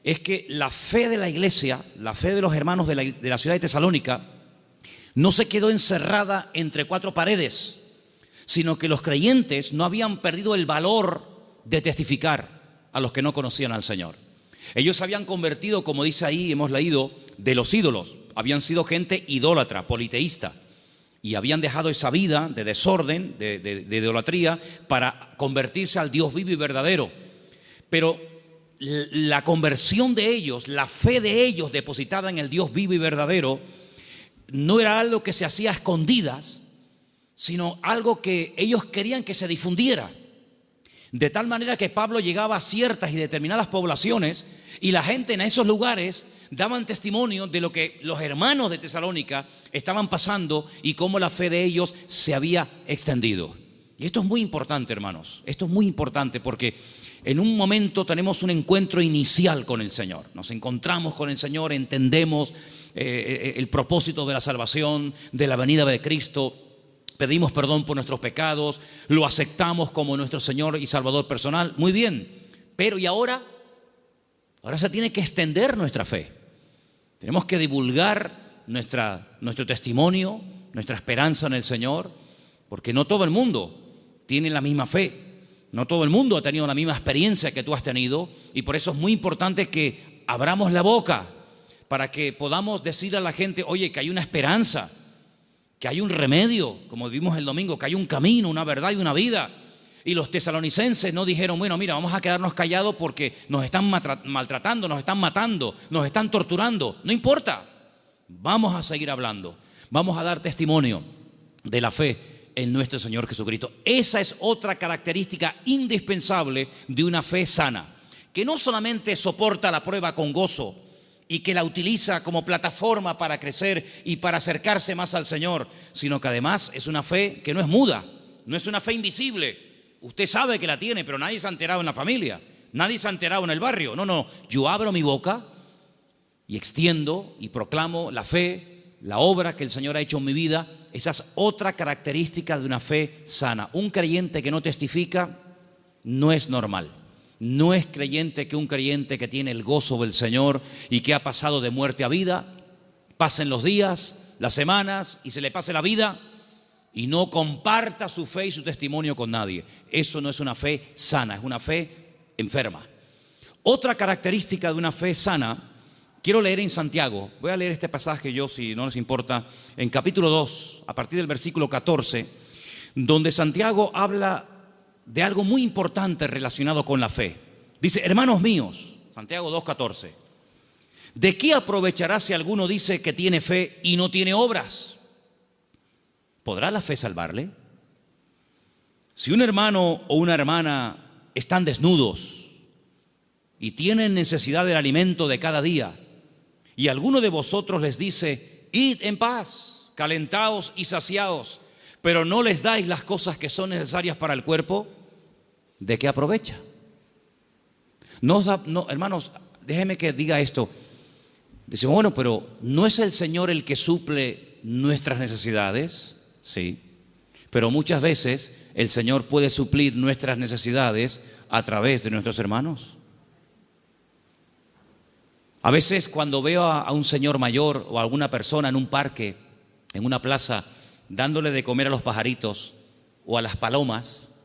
es que la fe de la iglesia, la fe de los hermanos de la ciudad de Tesalónica, no se quedó encerrada entre cuatro paredes, sino que los creyentes no habían perdido el valor de testificar a los que no conocían al Señor. Ellos se habían convertido, como dice ahí, hemos leído, de los ídolos. Habían sido gente idólatra, politeísta, y habían dejado esa vida de desorden, de idolatría, para convertirse al Dios vivo y verdadero. Pero la conversión de ellos, la fe de ellos depositada en el Dios vivo y verdadero, no era algo que se hacía a escondidas, sino algo que ellos querían que se difundiera. De tal manera que Pablo llegaba a ciertas y determinadas poblaciones y la gente en esos lugares daban testimonio de lo que los hermanos de Tesalónica estaban pasando y cómo la fe de ellos se había extendido. Y esto es muy importante, hermanos. Esto es muy importante porque en un momento tenemos un encuentro inicial con el Señor. Nos encontramos con el Señor, entendemos el propósito de la salvación, de la venida de Cristo. Pedimos perdón por nuestros pecados, lo aceptamos como nuestro Señor y Salvador personal. Muy bien, pero ¿y ahora? Ahora se tiene que extender nuestra fe. Tenemos que divulgar nuestro testimonio, nuestra esperanza en el Señor, porque no todo el mundo tiene la misma fe. No todo el mundo ha tenido la misma experiencia que tú has tenido, y por eso es muy importante que abramos la boca para que podamos decir a la gente, oye, que hay una esperanza, que hay un remedio, como vimos el domingo, que hay un camino, una verdad y una vida. Y los tesalonicenses no dijeron, bueno, mira, vamos a quedarnos callados porque nos están maltratando, nos están matando, nos están torturando. No importa, vamos a seguir hablando, vamos a dar testimonio de la fe en nuestro Señor Jesucristo. Esa es otra característica indispensable de una fe sana, que no solamente soporta la prueba con gozo y que la utiliza como plataforma para crecer y para acercarse más al Señor, sino que además es una fe que no es muda, no es una fe invisible. Usted sabe que la tiene, pero nadie se ha enterado en la familia, nadie se ha enterado en el barrio. No, yo abro mi boca y extiendo y proclamo la fe, la obra que el Señor ha hecho en mi vida. Esa es otra característica de una fe sana. Un creyente que no testifica no es normal. No es creyente que un creyente que tiene el gozo del Señor y que ha pasado de muerte a vida, pasen los días, las semanas y se le pase la vida y no comparta su fe y su testimonio con nadie. Eso no es una fe sana, es una fe enferma. Otra característica de una fe sana, quiero leer en Santiago. Voy a leer este pasaje yo, si no les importa, en capítulo 2, a partir del versículo 14, donde Santiago habla de algo muy importante relacionado con la fe. Dice, hermanos míos, Santiago 2:14, ¿de qué aprovechará si alguno dice que tiene fe y no tiene obras? ¿Podrá la fe salvarle? Si un hermano o una hermana están desnudos y tienen necesidad del alimento de cada día, y alguno de vosotros les dice, id en paz, calentaos y saciaos, pero no les dais las cosas que son necesarias para el cuerpo, ¿de qué aprovecha? No, hermanos, déjenme que diga esto. Decimos, bueno, pero ¿no es el Señor el que suple nuestras necesidades? Sí, pero muchas veces el Señor puede suplir nuestras necesidades a través de nuestros hermanos. A veces cuando veo a un señor mayor o a alguna persona en un parque, en una plaza, dándole de comer a los pajaritos o a las palomas,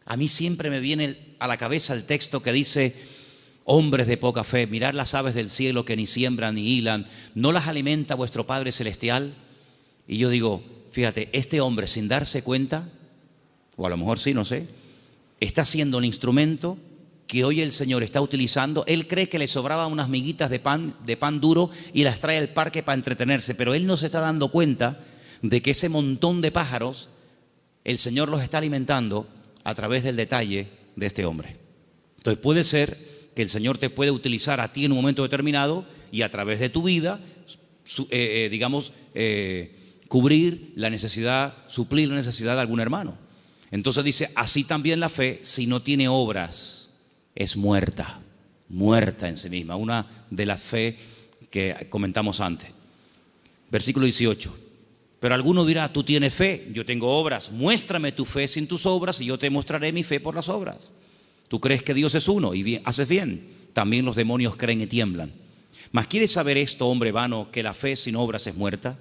a mí siempre me viene a la cabeza el texto que dice, hombres de poca fe, mirad las aves del cielo que ni siembran ni hilan, ¿no las alimenta vuestro Padre Celestial? Y yo digo, fíjate, este hombre sin darse cuenta, o a lo mejor sí, no sé, está siendo un instrumento que hoy el Señor está utilizando. Él cree que le sobraban unas miguitas de pan duro y las trae al parque para entretenerse, pero él no se está dando cuenta de que ese montón de pájaros, el Señor los está alimentando a través del detalle de este hombre. Entonces puede ser que el Señor te puede utilizar a ti en un momento determinado y a través de tu vida, cubrir la necesidad, suplir la necesidad de algún hermano. Entonces dice, así también la fe, si no tiene obras, es muerta en sí misma. Una de las fe que comentamos antes. Versículo 18. Pero alguno dirá, tú tienes fe, yo tengo obras. Muéstrame tu fe sin tus obras y yo te mostraré mi fe por las obras. Tú crees que Dios es uno y bien, haces bien. También los demonios creen y tiemblan. Mas ¿quieres saber esto, hombre vano, que la fe sin obras es muerta?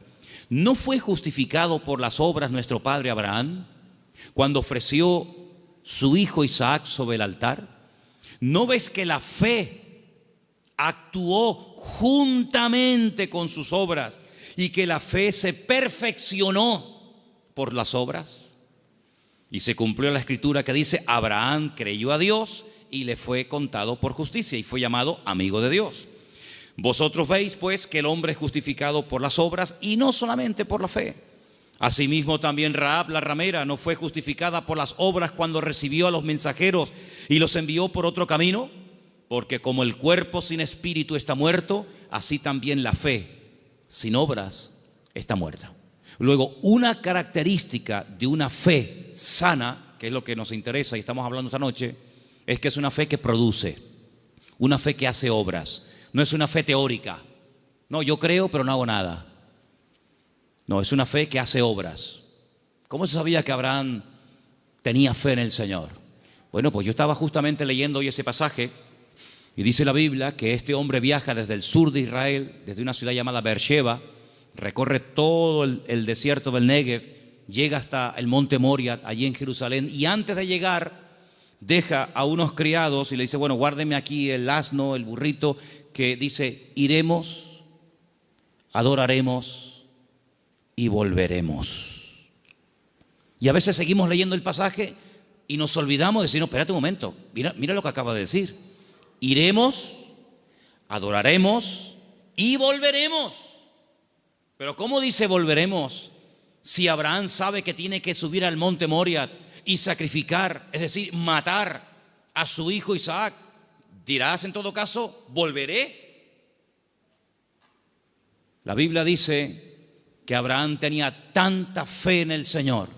¿No fue justificado por las obras nuestro padre Abraham cuando ofreció su hijo Isaac sobre el altar? ¿No ves que la fe actuó juntamente con sus obras y que la fe se perfeccionó por las obras? Y se cumplió la escritura que dice, Abraham creyó a Dios y le fue contado por justicia y fue llamado amigo de Dios. Vosotros veis pues que el hombre es justificado por las obras y no solamente por la fe. Asimismo también Rahab la ramera no fue justificada por las obras cuando recibió a los mensajeros y los envió por otro camino, porque como el cuerpo sin espíritu está muerto, así también la fe sin obras está muerta. Luego, una característica de una fe sana, que es lo que nos interesa y estamos hablando esta noche, es que es una fe que produce, una fe que hace obras. No es una fe teórica. No, yo creo pero no hago nada. No, es una fe que hace obras. ¿Cómo se sabía que Abraham tenía fe en el Señor? Bueno, pues yo estaba justamente leyendo hoy ese pasaje y dice la Biblia que este hombre viaja desde el sur de Israel, desde una ciudad llamada Beersheba, recorre todo el desierto del Negev, llega hasta el monte Moria, allí en Jerusalén, y antes de llegar deja a unos criados y le dice, bueno, guárdeme aquí el asno, el burrito, que dice, iremos, adoraremos y volveremos. Y a veces seguimos leyendo el pasaje y nos olvidamos de decir, no, espérate un momento, mira lo que acaba de decir. Iremos, adoraremos y volveremos. Pero ¿cómo dice volveremos si Abraham sabe que tiene que subir al monte Moria y sacrificar, es decir, matar a su hijo Isaac? Dirás en todo caso, volveré. La Biblia dice que Abraham tenía tanta fe en el Señor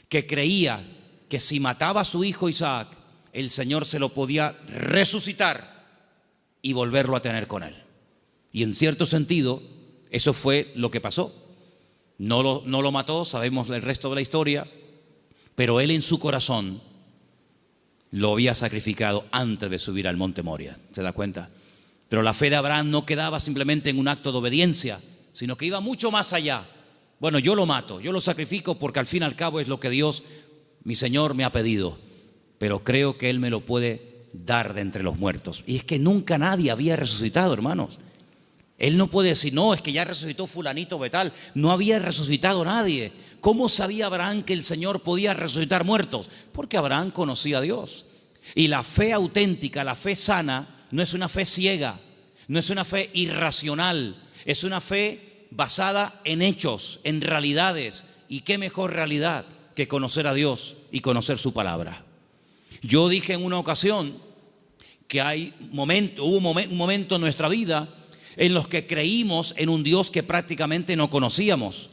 que creía que si mataba a su hijo Isaac, el Señor se lo podía resucitar y volverlo a tener con él. Y en cierto sentido, eso fue lo que pasó. No lo mató, sabemos el resto de la historia, pero él en su corazón lo había sacrificado antes de subir al monte Moria. ¿Se da cuenta? Pero la fe de Abraham no quedaba simplemente en un acto de obediencia, sino que iba mucho más allá. Bueno, yo lo mato, yo lo sacrifico porque al fin y al cabo es lo que Dios, mi Señor, me ha pedido. Pero creo que Él me lo puede dar de entre los muertos. Y es que nunca nadie había resucitado, hermanos. Él no puede decir, no, es que ya resucitó fulanito de tal. No había resucitado nadie. ¿Cómo sabía Abraham que el Señor podía resucitar muertos? Porque Abraham conocía a Dios. Y la fe auténtica, la fe sana, no es una fe ciega, no es una fe irracional, es una fe basada en hechos, en realidades. ¿Y qué mejor realidad que conocer a Dios y conocer su palabra? Yo dije en una ocasión que hubo un momento en nuestra vida en los que creímos en un Dios que prácticamente no conocíamos.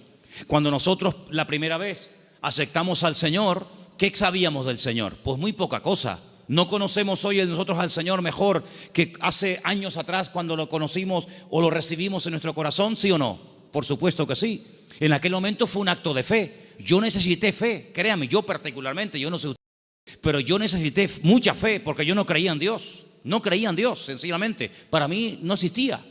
Cuando nosotros la primera vez aceptamos al Señor, ¿qué sabíamos del Señor? Pues muy poca cosa. No conocemos hoy nosotros al Señor mejor que hace años atrás cuando lo conocimos o lo recibimos en nuestro corazón, ¿sí o no? Por supuesto que sí. En aquel momento fue un acto de fe. Yo necesité fe, créame, yo particularmente, yo no sé usted, pero yo necesité mucha fe porque yo no creía en Dios. No creía en Dios, sencillamente. Para mí no existía.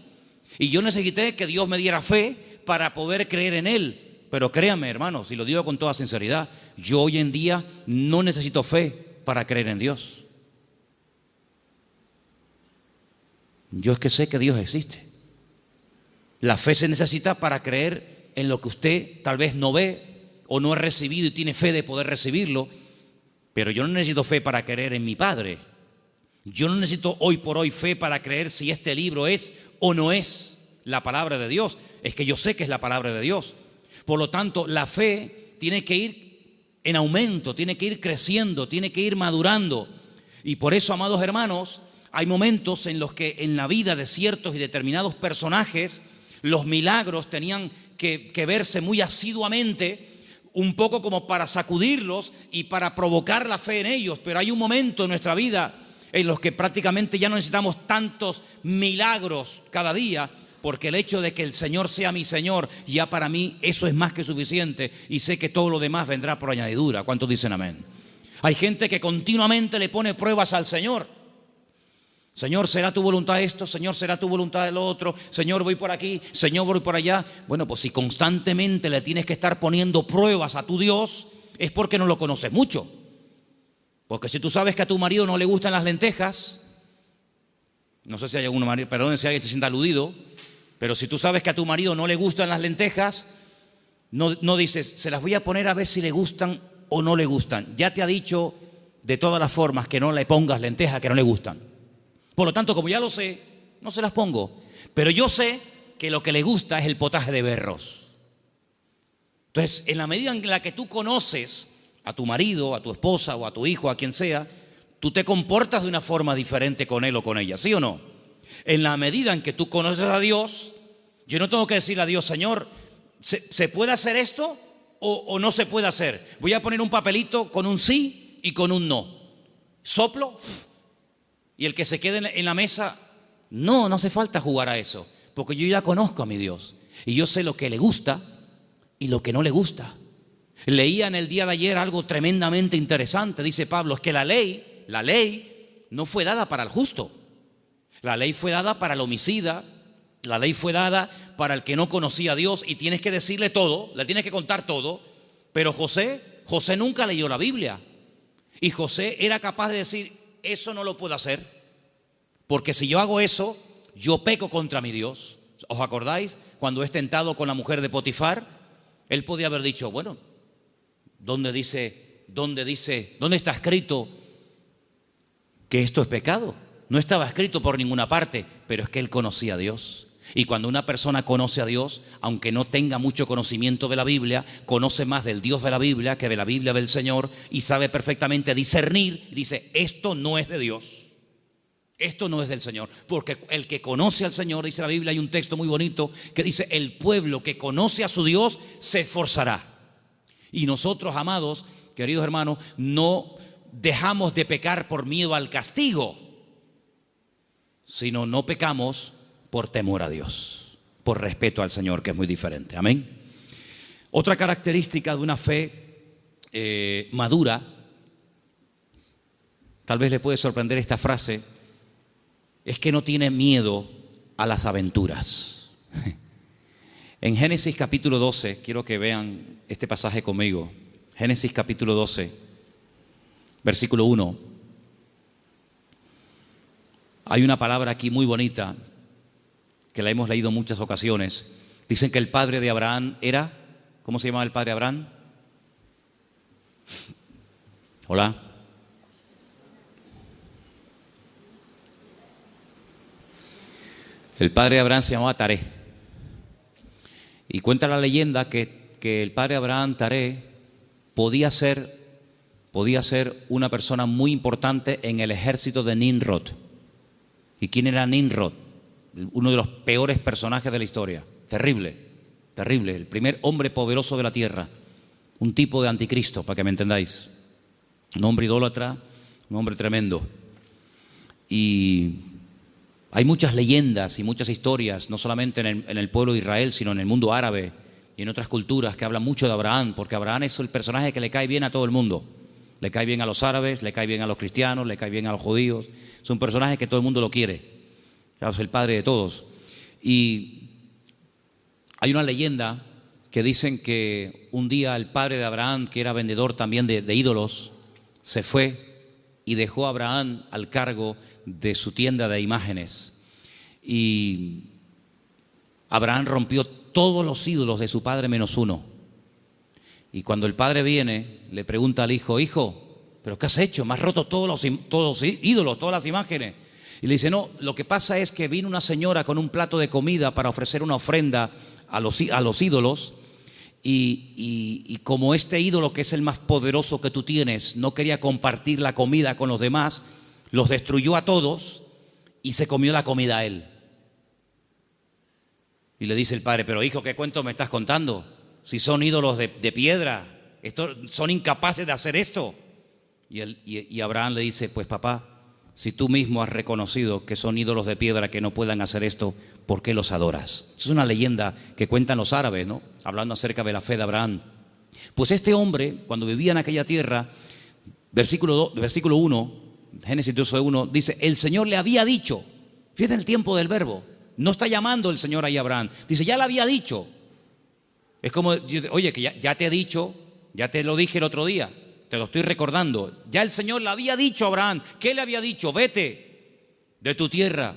Y yo necesité que Dios me diera fe para poder creer en Él. Pero créanme, hermanos, y lo digo con toda sinceridad, yo hoy en día no necesito fe para creer en Dios. Yo es que sé que Dios existe. La fe se necesita para creer en lo que usted tal vez no ve o no ha recibido y tiene fe de poder recibirlo. Pero yo no necesito fe para creer en mi Padre. Yo no necesito hoy por hoy fe para creer si este libro es o no es la palabra de Dios. Es que yo sé que es la palabra de Dios. Por lo tanto, la fe tiene que ir en aumento, tiene que ir creciendo, tiene que ir madurando. Y por eso, amados hermanos, hay momentos en los que en la vida de ciertos y determinados personajes los milagros tenían que verse muy asiduamente, un poco como para sacudirlos y para provocar la fe en ellos. Pero hay un momento en nuestra vida en los que prácticamente ya no necesitamos tantos milagros cada día, porque el hecho de que el Señor sea mi Señor, ya para mí eso es más que suficiente, y sé que todo lo demás vendrá por añadidura. ¿Cuántos dicen amén? Hay gente que continuamente le pone pruebas al Señor. Señor, ¿será tu voluntad esto? Señor, ¿será tu voluntad lo otro? Señor, voy por aquí, Señor, voy por allá. Bueno, pues si constantemente le tienes que estar poniendo pruebas a tu Dios, es porque no lo conoces mucho. Porque si tú sabes que a tu marido no le gustan las lentejas, no sé si hay algún marido, perdón si alguien se sienta aludido, pero si tú sabes que a tu marido no le gustan las lentejas, no dices, se las voy a poner a ver si le gustan o no le gustan. Ya te ha dicho de todas las formas que no le pongas lentejas que no le gustan. Por lo tanto, como ya lo sé, no se las pongo. Pero yo sé que lo que le gusta es el potaje de berros. Entonces, en la medida en la que tú conoces a tu marido, a tu esposa o a tu hijo, a quien sea, tú te comportas de una forma diferente con él o con ella, ¿sí o no? En la medida en que tú conoces a Dios, yo no tengo que decirle a Dios, Señor, ¿se puede hacer esto? o no se puede hacer. Voy a poner un papelito con un sí y con un no. Soplo y el que se quede en la mesa, no hace falta jugar a eso, porque yo ya conozco a mi Dios y yo sé lo que le gusta y lo que no le gusta. Leía en el día de ayer algo tremendamente interesante. Dice Pablo, es que la ley no fue dada para el justo. La ley fue dada para el homicida. La ley fue dada para el que no conocía a Dios y tienes que decirle todo, le tienes que contar todo. Pero José nunca leyó la Biblia. Y José era capaz de decir, eso no lo puedo hacer, porque si yo hago eso, yo peco contra mi Dios. ¿Os acordáis? Cuando es tentado con la mujer de Potifar, él podía haber dicho, bueno, ¿dónde está escrito que esto es pecado? No estaba escrito por ninguna parte, pero es que él conocía a Dios. Y cuando una persona conoce a Dios, aunque no tenga mucho conocimiento de la Biblia, conoce más del Dios de la Biblia que de la Biblia del Señor y sabe perfectamente discernir, dice, esto no es de Dios, esto no es del Señor. Porque el que conoce al Señor, dice la Biblia, hay un texto muy bonito que dice, el pueblo que conoce a su Dios se esforzará. Y nosotros, amados, queridos hermanos, no dejamos de pecar por miedo al castigo, sino no pecamos por temor a Dios, por respeto al Señor, que es muy diferente. Amén. Otra característica de una fe madura, tal vez le puede sorprender esta frase, es que no tiene miedo a las aventuras. En Génesis capítulo 12, quiero que vean este pasaje conmigo. Génesis capítulo 12, versículo 1. Hay una palabra aquí muy bonita que la hemos leído en muchas ocasiones. Dicen que el padre de Abraham era, ¿cómo se llamaba el padre de Abraham? Hola. El padre de Abraham se llamaba Taré. Y cuenta la leyenda que el padre de Abraham, Taré, podía ser una persona muy importante en el ejército de Nimrod. ¿Y quién era Nimrod? Uno de los peores personajes de la historia. Terrible, terrible. El primer hombre poderoso de la tierra. Un tipo de anticristo, para que me entendáis. Un hombre idólatra, un hombre tremendo. Y hay muchas leyendas y muchas historias, no solamente en el pueblo de Israel, sino en el mundo árabe y en otras culturas que hablan mucho de Abraham, porque Abraham es el personaje que le cae bien a todo el mundo. Le cae bien a los árabes, le cae bien a los cristianos, le cae bien a los judíos. Es un personaje que todo el mundo lo quiere. Es el padre de todos. Y hay una leyenda que dicen que un día el padre de Abraham, que era vendedor también de ídolos, se fue y dejó a Abraham al cargo de su tienda de imágenes. Y Abraham rompió todos los ídolos de su padre menos uno. Y cuando el padre viene, le pregunta al hijo, hijo, ¿pero qué has hecho? Me has roto todos los ídolos, todas las imágenes. Y le dice, no, lo que pasa es que vino una señora con un plato de comida para ofrecer una ofrenda a los ídolos y como este ídolo, que es el más poderoso que tú tienes, no quería compartir la comida con los demás, los destruyó a todos y se comió la comida a él. Y le dice el padre, pero hijo, ¿qué cuento me estás contando? Si son ídolos de piedra, son incapaces de hacer esto. Y Abraham le dice, pues papá, si tú mismo has reconocido que son ídolos de piedra que no puedan hacer esto, ¿por qué los adoras? Es una leyenda que cuentan los árabes, ¿no? Hablando acerca de la fe de Abraham. Pues este hombre, cuando vivía en aquella tierra, versículo 1, Génesis 12:1, dice, el Señor le había dicho, fíjate el tiempo del verbo, no está llamando el Señor ahí a Abraham, dice, ya le había dicho. Es como, oye, que ya te he dicho, ya te lo dije el otro día, te lo estoy recordando. Ya el Señor le había dicho a Abraham. ¿Qué le había dicho? Vete de tu tierra,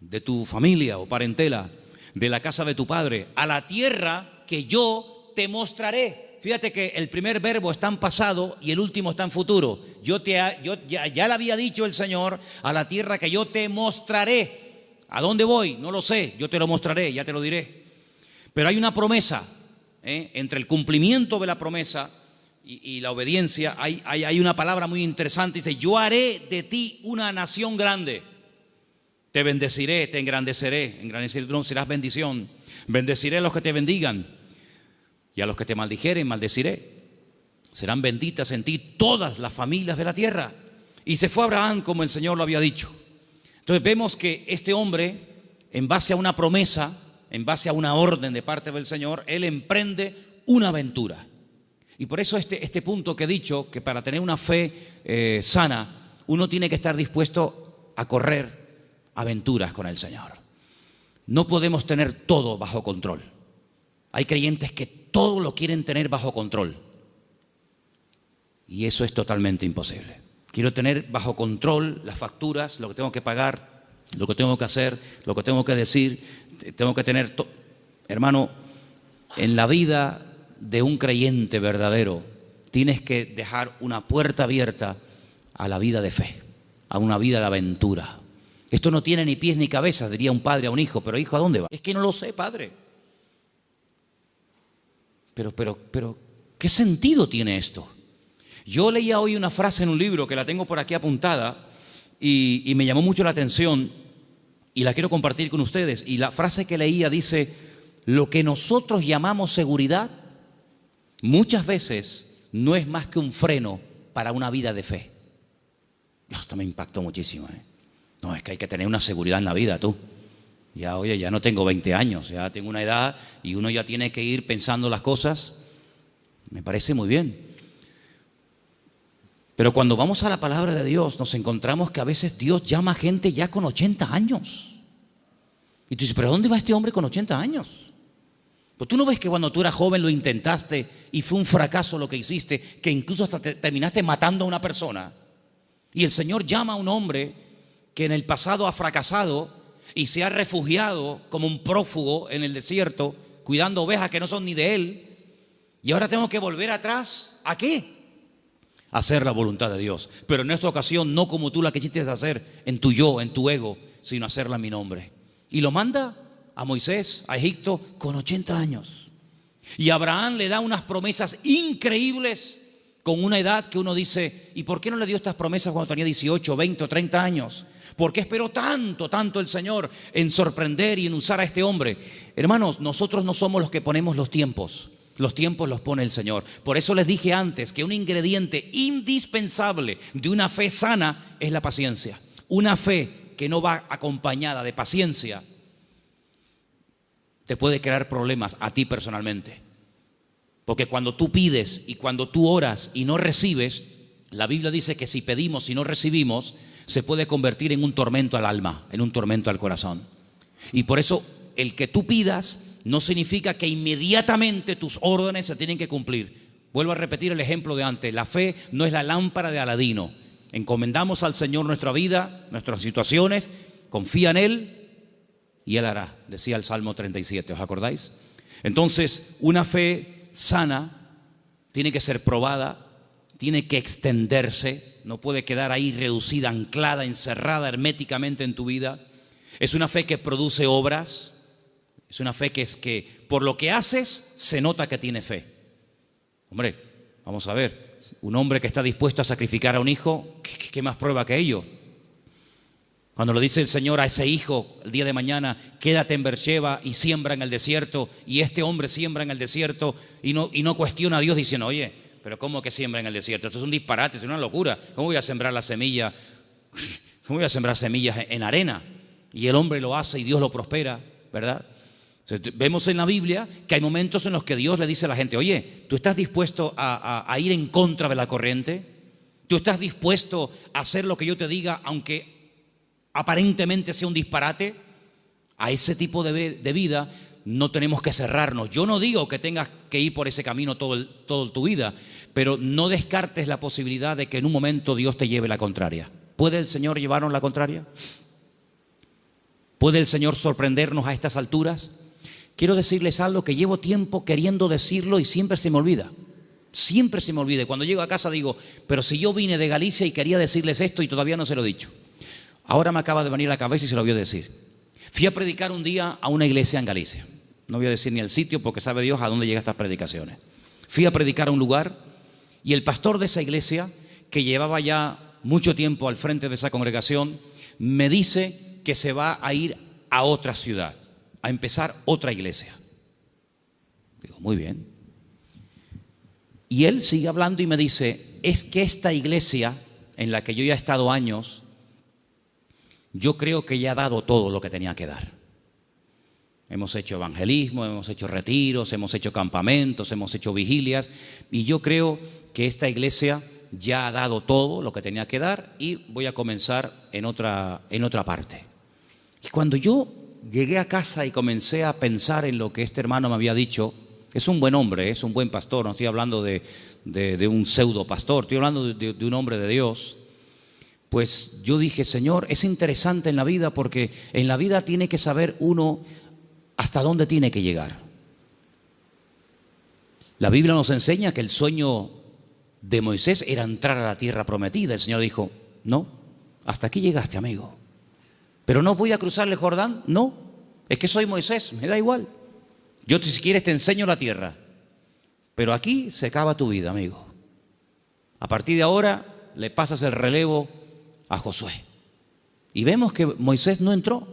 de tu familia o parentela, de la casa de tu padre, a la tierra que yo te mostraré. Fíjate que el primer verbo está en pasado y el último está en futuro. Ya le había dicho el Señor, a la tierra que yo te mostraré. ¿A dónde voy? No lo sé, yo te lo mostraré, ya te lo diré. Pero hay una promesa, entre el cumplimiento de la promesa y la obediencia, hay una palabra muy interesante. Dice, yo haré de ti una nación grande. Te bendeciré, te engrandeceré. Engrandeceré, tú no serás bendición. Bendeciré a los que te bendigan. y a los que te maldijeren maldeciré. Serán benditas en ti todas las familias de la tierra. Y se fue Abraham como el Señor lo había dicho. Entonces vemos que este hombre, en base a una promesa, en base a una orden de parte del Señor, él emprende una aventura. Y por eso este punto que he dicho, que para tener una fe sana, uno tiene que estar dispuesto a correr aventuras con el Señor. No podemos tener todo bajo control. Hay creyentes que todo lo quieren tener bajo control. Y eso es totalmente imposible. Quiero tener bajo control las facturas, lo que tengo que pagar, lo que tengo que hacer, lo que tengo que decir. Tengo que tener... Hermano, en la vida de un creyente verdadero, tienes que dejar una puerta abierta a la vida de fe, a una vida de aventura. Esto no tiene ni pies ni cabeza, diría un padre a un hijo. Pero hijo, ¿a dónde va? Es que no lo sé, padre. Pero, ¿qué sentido tiene esto? Yo leía hoy una frase en un libro que la tengo por aquí apuntada y me llamó mucho la atención y la quiero compartir con ustedes. Y la frase que leía dice: lo que nosotros llamamos seguridad muchas veces no es más que un freno para una vida de fe. Esto me impactó muchísimo, No, es que hay que tener una seguridad en la vida, tú. Ya, oye, ya no tengo 20 años, ya tengo una edad y uno ya tiene que ir pensando las cosas. Me parece muy bien. Pero cuando vamos a la palabra de Dios, nos encontramos que a veces Dios llama a gente ya con 80 años. Y tú dices, ¿pero dónde va este hombre con 80 años? Pues tú no ves que cuando tú eras joven lo intentaste y fue un fracaso lo que hiciste, que incluso hasta terminaste matando a una persona. Y el Señor llama a un hombre que en el pasado ha fracasado y se ha refugiado como un prófugo en el desierto, cuidando ovejas que no son ni de él. Y ahora tengo que volver atrás. ¿A qué? Hacer la voluntad de Dios, pero en esta ocasión no como tú la quisiste hacer en tu yo, en tu ego, sino hacerla en mi nombre. Y lo manda a Moisés, a Egipto, con 80 años. Y Abraham le da unas promesas increíbles con una edad que uno dice, ¿y por qué no le dio estas promesas cuando tenía 18, 20 o 30 años? ¿Por qué esperó tanto el Señor en sorprender y en usar a este hombre? Hermanos, nosotros no somos los que ponemos los tiempos. Los tiempos los pone el Señor. Por eso les dije antes que un ingrediente indispensable de una fe sana es la paciencia. Una fe que no va acompañada de paciencia te puede crear problemas a ti personalmente. Porque cuando tú pides y cuando tú oras y no recibes, la Biblia dice que si pedimos y no recibimos, se puede convertir en un tormento al alma, en un tormento al corazón. Y por eso el que tú pidas no significa que inmediatamente tus órdenes se tienen que cumplir. Vuelvo a repetir el ejemplo de antes. La fe no es la lámpara de Aladino. Encomendamos al Señor nuestra vida, nuestras situaciones, confía en Él y Él hará, decía el Salmo 37, ¿os acordáis? Entonces, una fe sana tiene que ser probada, tiene que extenderse, no puede quedar ahí reducida, anclada, encerrada herméticamente en tu vida. Es una fe que produce obras. Es una fe que es que por lo que haces se nota que tiene fe. Hombre, vamos a ver, un hombre que está dispuesto a sacrificar a un hijo, ¿qué más prueba que ello? Cuando le dice el Señor a ese hijo el día de mañana, quédate en Beersheba y siembra en el desierto, y este hombre siembra en el desierto y no cuestiona a Dios diciendo, oye, pero ¿cómo que siembra en el desierto? Esto es un disparate, es una locura. ¿Cómo voy a sembrar la semilla? ¿Cómo voy a sembrar semillas en arena? Y el hombre lo hace y Dios lo prospera, ¿verdad? Vemos en la Biblia que hay momentos en los que Dios le dice a la gente, oye, ¿tú estás dispuesto a ir en contra de la corriente? ¿Tú estás dispuesto a hacer lo que yo te diga, aunque aparentemente sea un disparate? A ese tipo de vida no tenemos que cerrarnos. Yo no digo que tengas que ir por ese camino toda tu vida, pero no descartes la posibilidad de que en un momento Dios te lleve la contraria. ¿Puede el Señor llevarnos la contraria? ¿Puede el Señor sorprendernos a estas alturas? Quiero decirles algo que llevo tiempo queriendo decirlo y siempre se me olvida. Siempre se me olvida. Cuando llego a casa digo, pero si yo vine de Galicia y quería decirles esto y todavía no se lo he dicho. Ahora me acaba de venir a la cabeza y se lo voy a decir. Fui a predicar un día a una iglesia en Galicia. No voy a decir ni el sitio porque sabe Dios a dónde llegan estas predicaciones. Fui a predicar a un lugar y el pastor de esa iglesia, que llevaba ya mucho tiempo al frente de esa congregación, me dice que se va a ir a otra ciudad, a empezar otra iglesia. Digo, muy bien. Y él sigue hablando y me dice, es que esta iglesia en la que yo ya he estado años, yo creo que ya ha dado todo lo que tenía que dar. Hemos hecho evangelismo, hemos hecho retiros, hemos hecho campamentos, hemos hecho vigilias, y yo creo que esta iglesia ya ha dado todo lo que tenía que dar y voy a comenzar en otra parte. Y cuando yo llegué a casa y comencé a pensar en lo que este hermano me había dicho, es un buen hombre, es un buen pastor, no estoy hablando de un pseudo pastor, estoy hablando de un hombre de Dios. Pues yo dije, Señor, es interesante en la vida porque en la vida tiene que saber uno hasta dónde tiene que llegar. La Biblia nos enseña que el sueño de Moisés era entrar a la tierra prometida. El Señor dijo, no, hasta aquí llegaste, amigo. Pero no voy a cruzar el Jordán, no, es que soy Moisés, me da igual. Yo si quieres te enseño la tierra, pero aquí se acaba tu vida, amigo. A partir de ahora le pasas el relevo a Josué. Y vemos que Moisés no entró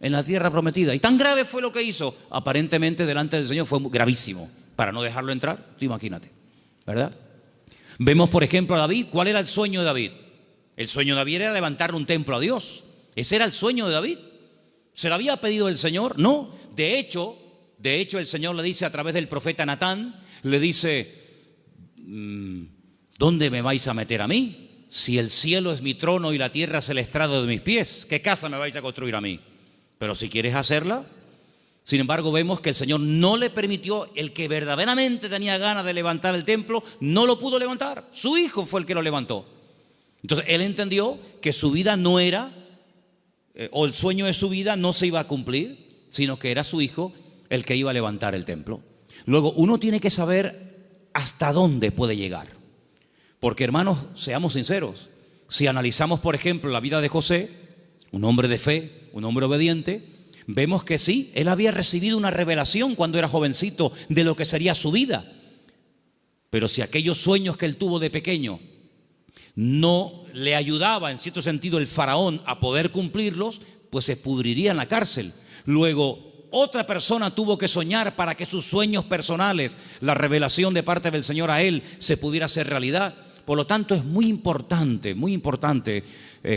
en la tierra prometida. Y tan grave fue lo que hizo, aparentemente delante del Señor fue gravísimo, para no dejarlo entrar, tú imagínate, ¿verdad? Vemos por ejemplo a David. ¿Cuál era el sueño de David? El sueño de David era levantar un templo a Dios. Ese era el sueño de David. ¿Se lo había pedido el Señor? No. De hecho el Señor le dice a través del profeta Natán, le dice, ¿dónde me vais a meter a mí? Si el cielo es mi trono y la tierra es el estrado de mis pies, ¿qué casa me vais a construir a mí? Pero si quieres hacerla. Sin embargo, vemos que el Señor no le permitió. El que verdaderamente tenía ganas de levantar el templo, no lo pudo levantar. Su hijo fue el que lo levantó. Entonces, él entendió que su vida no era, o el sueño de su vida no se iba a cumplir, sino que era su hijo el que iba a levantar el templo. Luego, uno tiene que saber hasta dónde puede llegar. Porque, hermanos, seamos sinceros. Si analizamos, por ejemplo, la vida de José, un hombre de fe, un hombre obediente, vemos que sí, él había recibido una revelación cuando era jovencito de lo que sería su vida. Pero si aquellos sueños que él tuvo de pequeño no le ayudaba en cierto sentido el faraón a poder cumplirlos, pues se pudriría en la cárcel. Luego otra persona tuvo que soñar para que sus sueños personales, la revelación de parte del Señor a él, se pudiera hacer realidad. Por lo tanto es muy importante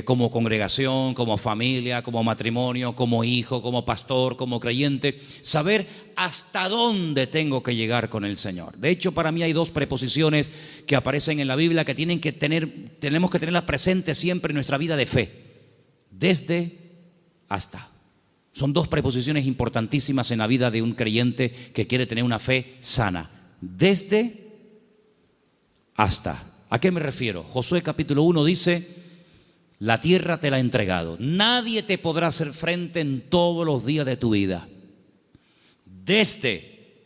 como congregación, como familia, como matrimonio, como hijo, como pastor, como creyente, saber hasta dónde tengo que llegar con el Señor. De hecho, para mí hay dos preposiciones que aparecen en la Biblia que tenemos que tenerlas presentes siempre en nuestra vida de fe. Desde, hasta. Son dos preposiciones importantísimas en la vida de un creyente que quiere tener una fe sana. Desde, hasta. ¿A qué me refiero? Josué capítulo 1 dice, la tierra te la he entregado. Nadie te podrá hacer frente en todos los días de tu vida. Desde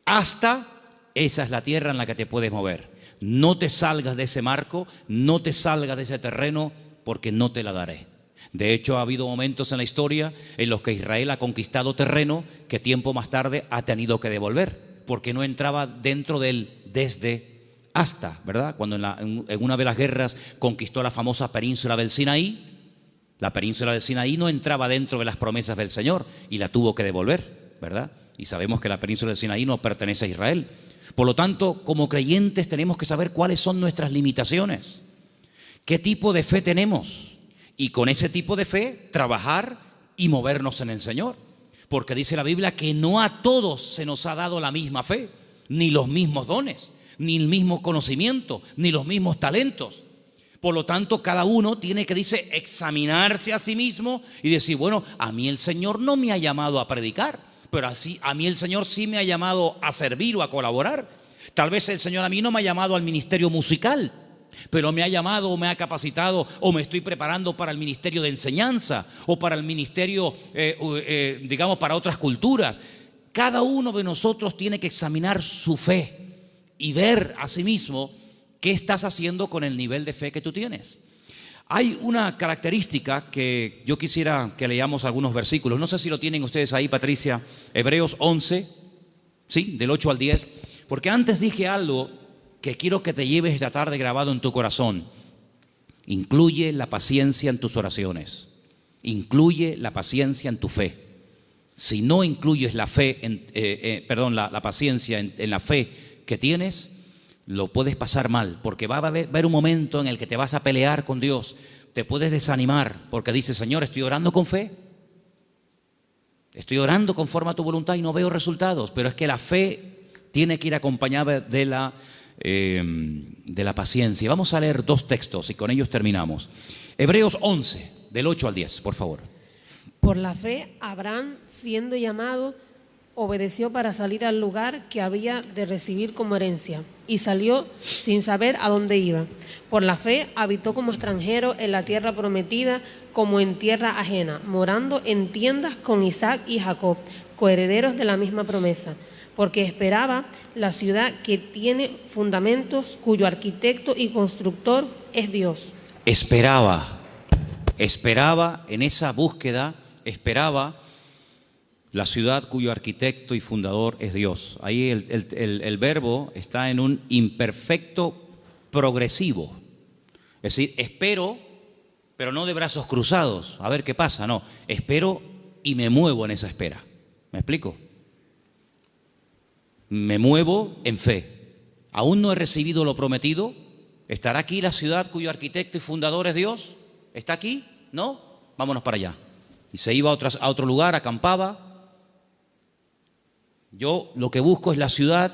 hasta, esa es la tierra en la que te puedes mover. No te salgas de ese marco, no te salgas de ese terreno, porque no te la daré. De hecho, ha habido momentos en la historia en los que Israel ha conquistado terreno que tiempo más tarde ha tenido que devolver, porque no entraba dentro del desde hasta, ¿verdad? Cuando en una de las guerras conquistó la famosa península del Sinaí, la península del Sinaí no entraba dentro de las promesas del Señor y la tuvo que devolver, ¿verdad? Y sabemos que la península del Sinaí no pertenece a Israel. Por lo tanto, como creyentes tenemos que saber cuáles son nuestras limitaciones, qué tipo de fe tenemos y con ese tipo de fe trabajar y movernos en el Señor. Porque dice la Biblia que no a todos se nos ha dado la misma fe, ni los mismos dones, ni el mismo conocimiento, ni los mismos talentos. Por lo tanto, cada uno tiene que, dice, examinarse a sí mismo y decir, bueno, a mí el Señor no me ha llamado a predicar, pero así a mí el Señor sí me ha llamado a servir o a colaborar. Tal vez el Señor a mí no me ha llamado al ministerio musical, pero me ha llamado o me ha capacitado o me estoy preparando para el ministerio de enseñanza o para el ministerio, digamos, para otras culturas. Cada uno de nosotros tiene que examinar su fe y ver a sí mismo qué estás haciendo con el nivel de fe que tú tienes. Hay una característica que yo quisiera que leamos algunos versículos. No sé si lo tienen ustedes ahí, Patricia. Hebreos 11, ¿sí? Del 8 al 10. Porque antes dije algo que quiero que te lleves esta tarde grabado en tu corazón. Incluye la paciencia en tus oraciones. Incluye la paciencia en tu fe. Si no incluyes la fe, la paciencia en la fe que tienes, lo puedes pasar mal, porque va a haber un momento en el que te vas a pelear con Dios, te puedes desanimar, porque dices, Señor, estoy orando con fe, estoy orando conforme a tu voluntad y no veo resultados, pero es que la fe tiene que ir acompañada de la paciencia. Vamos a leer 2 textos y con ellos terminamos. Hebreos 11, del 8 al 10, por favor. Por la fe, Abraham, siendo llamado, obedeció para salir al lugar que había de recibir como herencia, y salió sin saber a dónde iba. Por la fe, habitó como extranjero en la tierra prometida, como en tierra ajena, morando en tiendas con Isaac y Jacob, coherederos de la misma promesa, porque esperaba la ciudad que tiene fundamentos, cuyo arquitecto y constructor es Dios. Esperaba en esa búsqueda, esperaba la ciudad cuyo arquitecto y fundador es Dios. Ahí el verbo está en un imperfecto progresivo. Es decir, espero, pero no de brazos cruzados, a ver qué pasa. No, espero y me muevo en esa espera. ¿Me explico? Me muevo en fe. Aún no he recibido lo prometido. ¿Estará aquí la ciudad cuyo arquitecto y fundador es Dios? ¿Está aquí? ¿No? Vámonos para allá. Y se iba a otro lugar, acampaba. Yo lo que busco es la ciudad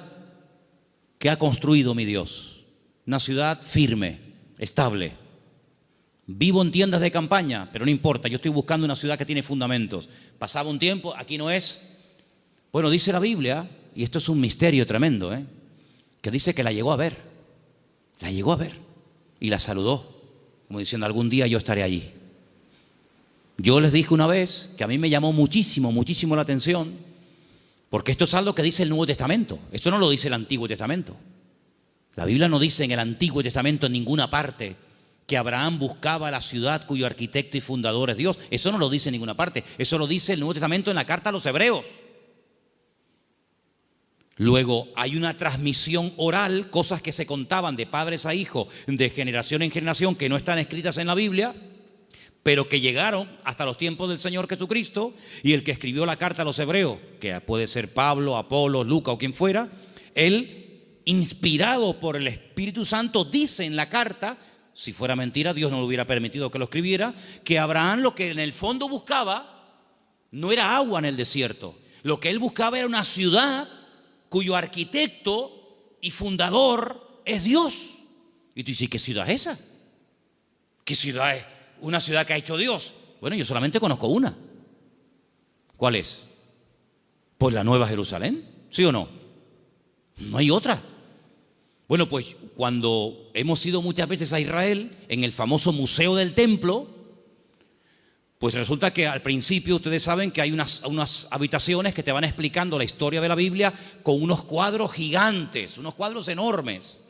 que ha construido mi Dios. Una ciudad firme, estable. Vivo en tiendas de campaña, pero no importa, yo estoy buscando una ciudad que tiene fundamentos. Pasaba un tiempo, aquí no es. Bueno, dice la Biblia, y esto es un misterio tremendo, que dice que la llegó a ver. La llegó a ver y la saludó, como diciendo, algún día yo estaré allí. Yo les dije una vez que a mí me llamó muchísimo la atención, porque esto es algo que dice el Nuevo Testamento. Esto no lo dice el Antiguo Testamento. La Biblia no dice en el Antiguo Testamento en ninguna parte que Abraham buscaba la ciudad cuyo arquitecto y fundador es Dios. Eso no lo dice en ninguna parte. Eso lo dice el Nuevo Testamento en la carta a los Hebreos. Luego hay una transmisión oral, cosas que se contaban de padres a hijos, de generación en generación, que no están escritas en la Biblia, pero que llegaron hasta los tiempos del Señor Jesucristo, y el que escribió la carta a los Hebreos, que puede ser Pablo, Apolo, Lucas o quien fuera, él, inspirado por el Espíritu Santo, dice en la carta, si fuera mentira, Dios no le hubiera permitido que lo escribiera, que Abraham lo que en el fondo buscaba no era agua en el desierto, lo que él buscaba era una ciudad cuyo arquitecto y fundador es Dios. Y tú dices, ¿qué ciudad es esa? ¿Qué ciudad es? ¿Una ciudad que ha hecho Dios? Bueno, yo solamente conozco una. ¿Cuál es? Pues la Nueva Jerusalén, ¿sí o no? No hay otra. Bueno, pues cuando hemos ido muchas veces a Israel, en el famoso Museo del Templo, pues resulta que al principio ustedes saben que hay unas habitaciones que te van explicando la historia de la Biblia con unos cuadros gigantes, unos cuadros enormes.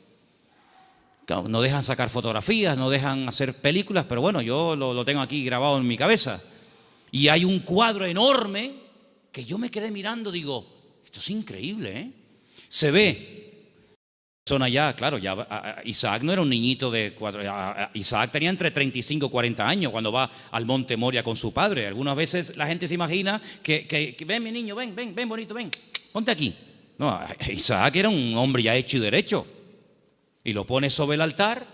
No dejan sacar fotografías, no dejan hacer películas, pero bueno, yo lo tengo aquí grabado en mi cabeza. Y hay un cuadro enorme que yo me quedé mirando, digo, esto es increíble, Se ve. Son allá, claro, ya Isaac no era un niñito de 4, Isaac tenía entre 35 y 40 años cuando va al monte Moria con su padre. Algunas veces la gente se imagina que ven mi niño, ven bonito, ven, ponte aquí. No, Isaac era un hombre ya hecho y derecho. Y lo pone sobre el altar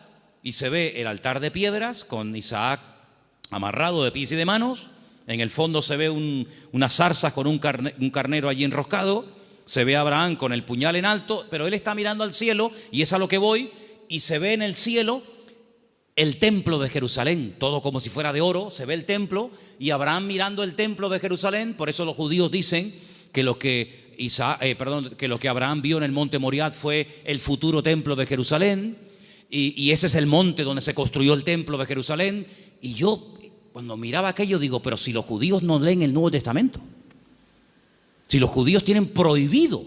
y se ve el altar de piedras con Isaac amarrado de pies y de manos. En el fondo se ve unas zarzas con un carnero allí enroscado. Se ve a Abraham con el puñal en alto, pero él está mirando al cielo, y es a lo que voy, y se ve en el cielo el templo de Jerusalén, todo como si fuera de oro, se ve el templo, y Abraham mirando el templo de Jerusalén. Por eso los judíos dicen que lo que Abraham vio en el monte Moriah fue el futuro templo de Jerusalén, y ese es el monte donde se construyó el templo de Jerusalén. Y yo, cuando miraba aquello, digo, pero si los judíos no leen el Nuevo Testamento, si los judíos tienen prohibido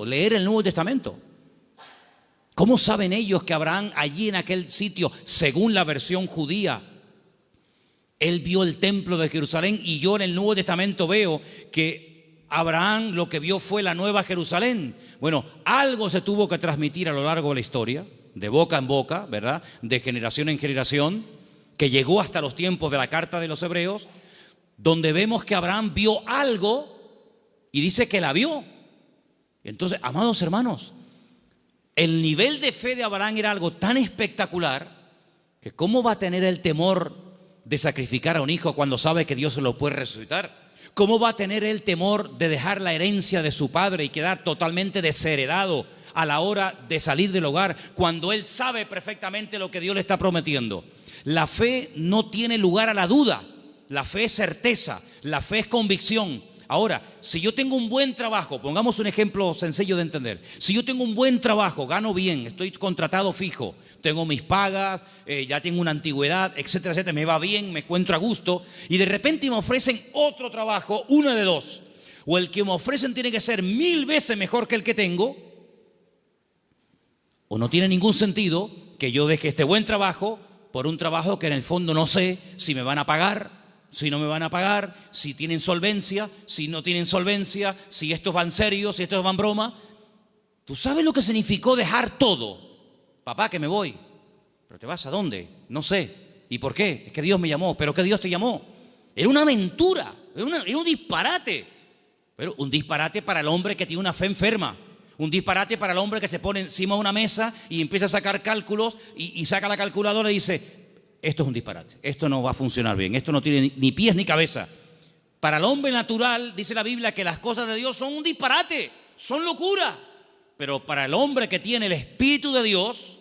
leer el Nuevo Testamento, ¿cómo saben ellos que Abraham allí en aquel sitio, según la versión judía, él vio el templo de Jerusalén? Y yo en el Nuevo Testamento veo que Abraham lo que vio fue la Nueva Jerusalén. Bueno, algo se tuvo que transmitir a lo largo de la historia, de boca en boca, ¿verdad? De generación en generación, que llegó hasta los tiempos de la carta de los Hebreos, donde vemos que Abraham vio algo y dice que la vio. Entonces, amados hermanos, El nivel de fe de Abraham era algo tan espectacular que ¿cómo va a tener el temor de sacrificar a un hijo cuando sabe que Dios se lo puede resucitar? ¿Cómo va a tener el temor de dejar la herencia de su padre y quedar totalmente desheredado a la hora de salir del hogar cuando él sabe perfectamente lo que Dios le está prometiendo? La fe no tiene lugar a la duda. La fe es certeza, la fe es convicción. Ahora, si yo tengo un buen trabajo, pongamos un ejemplo sencillo de entender. Si yo tengo un buen trabajo, gano bien, estoy contratado fijo, tengo mis pagas, ya tengo una antigüedad, etcétera, etcétera, me va bien, me encuentro a gusto, y de repente me ofrecen otro trabajo, una de dos. O el que me ofrecen tiene que ser 1000 veces mejor que el que tengo, o no tiene ningún sentido que yo deje este buen trabajo por un trabajo que en el fondo no sé si me van a pagar, si no me van a pagar, si tienen solvencia, si no tienen solvencia, si estos van serios, si estos van broma. ¿Tú sabes lo que significó dejar todo? Papá, que me voy. ¿Pero te vas a dónde? No sé. ¿Y por qué? Es que Dios me llamó. ¿Pero qué Dios te llamó? Era una aventura, era un disparate. Pero un disparate para el hombre que tiene una fe enferma. Un disparate para el hombre que se pone encima de una mesa y empieza a sacar cálculos y saca la calculadora y dice: esto es un disparate, esto no va a funcionar bien, esto no tiene ni pies ni cabeza. Para el hombre natural, dice la Biblia, que las cosas de Dios son un disparate, son locura. Pero para el hombre que tiene el Espíritu de Dios,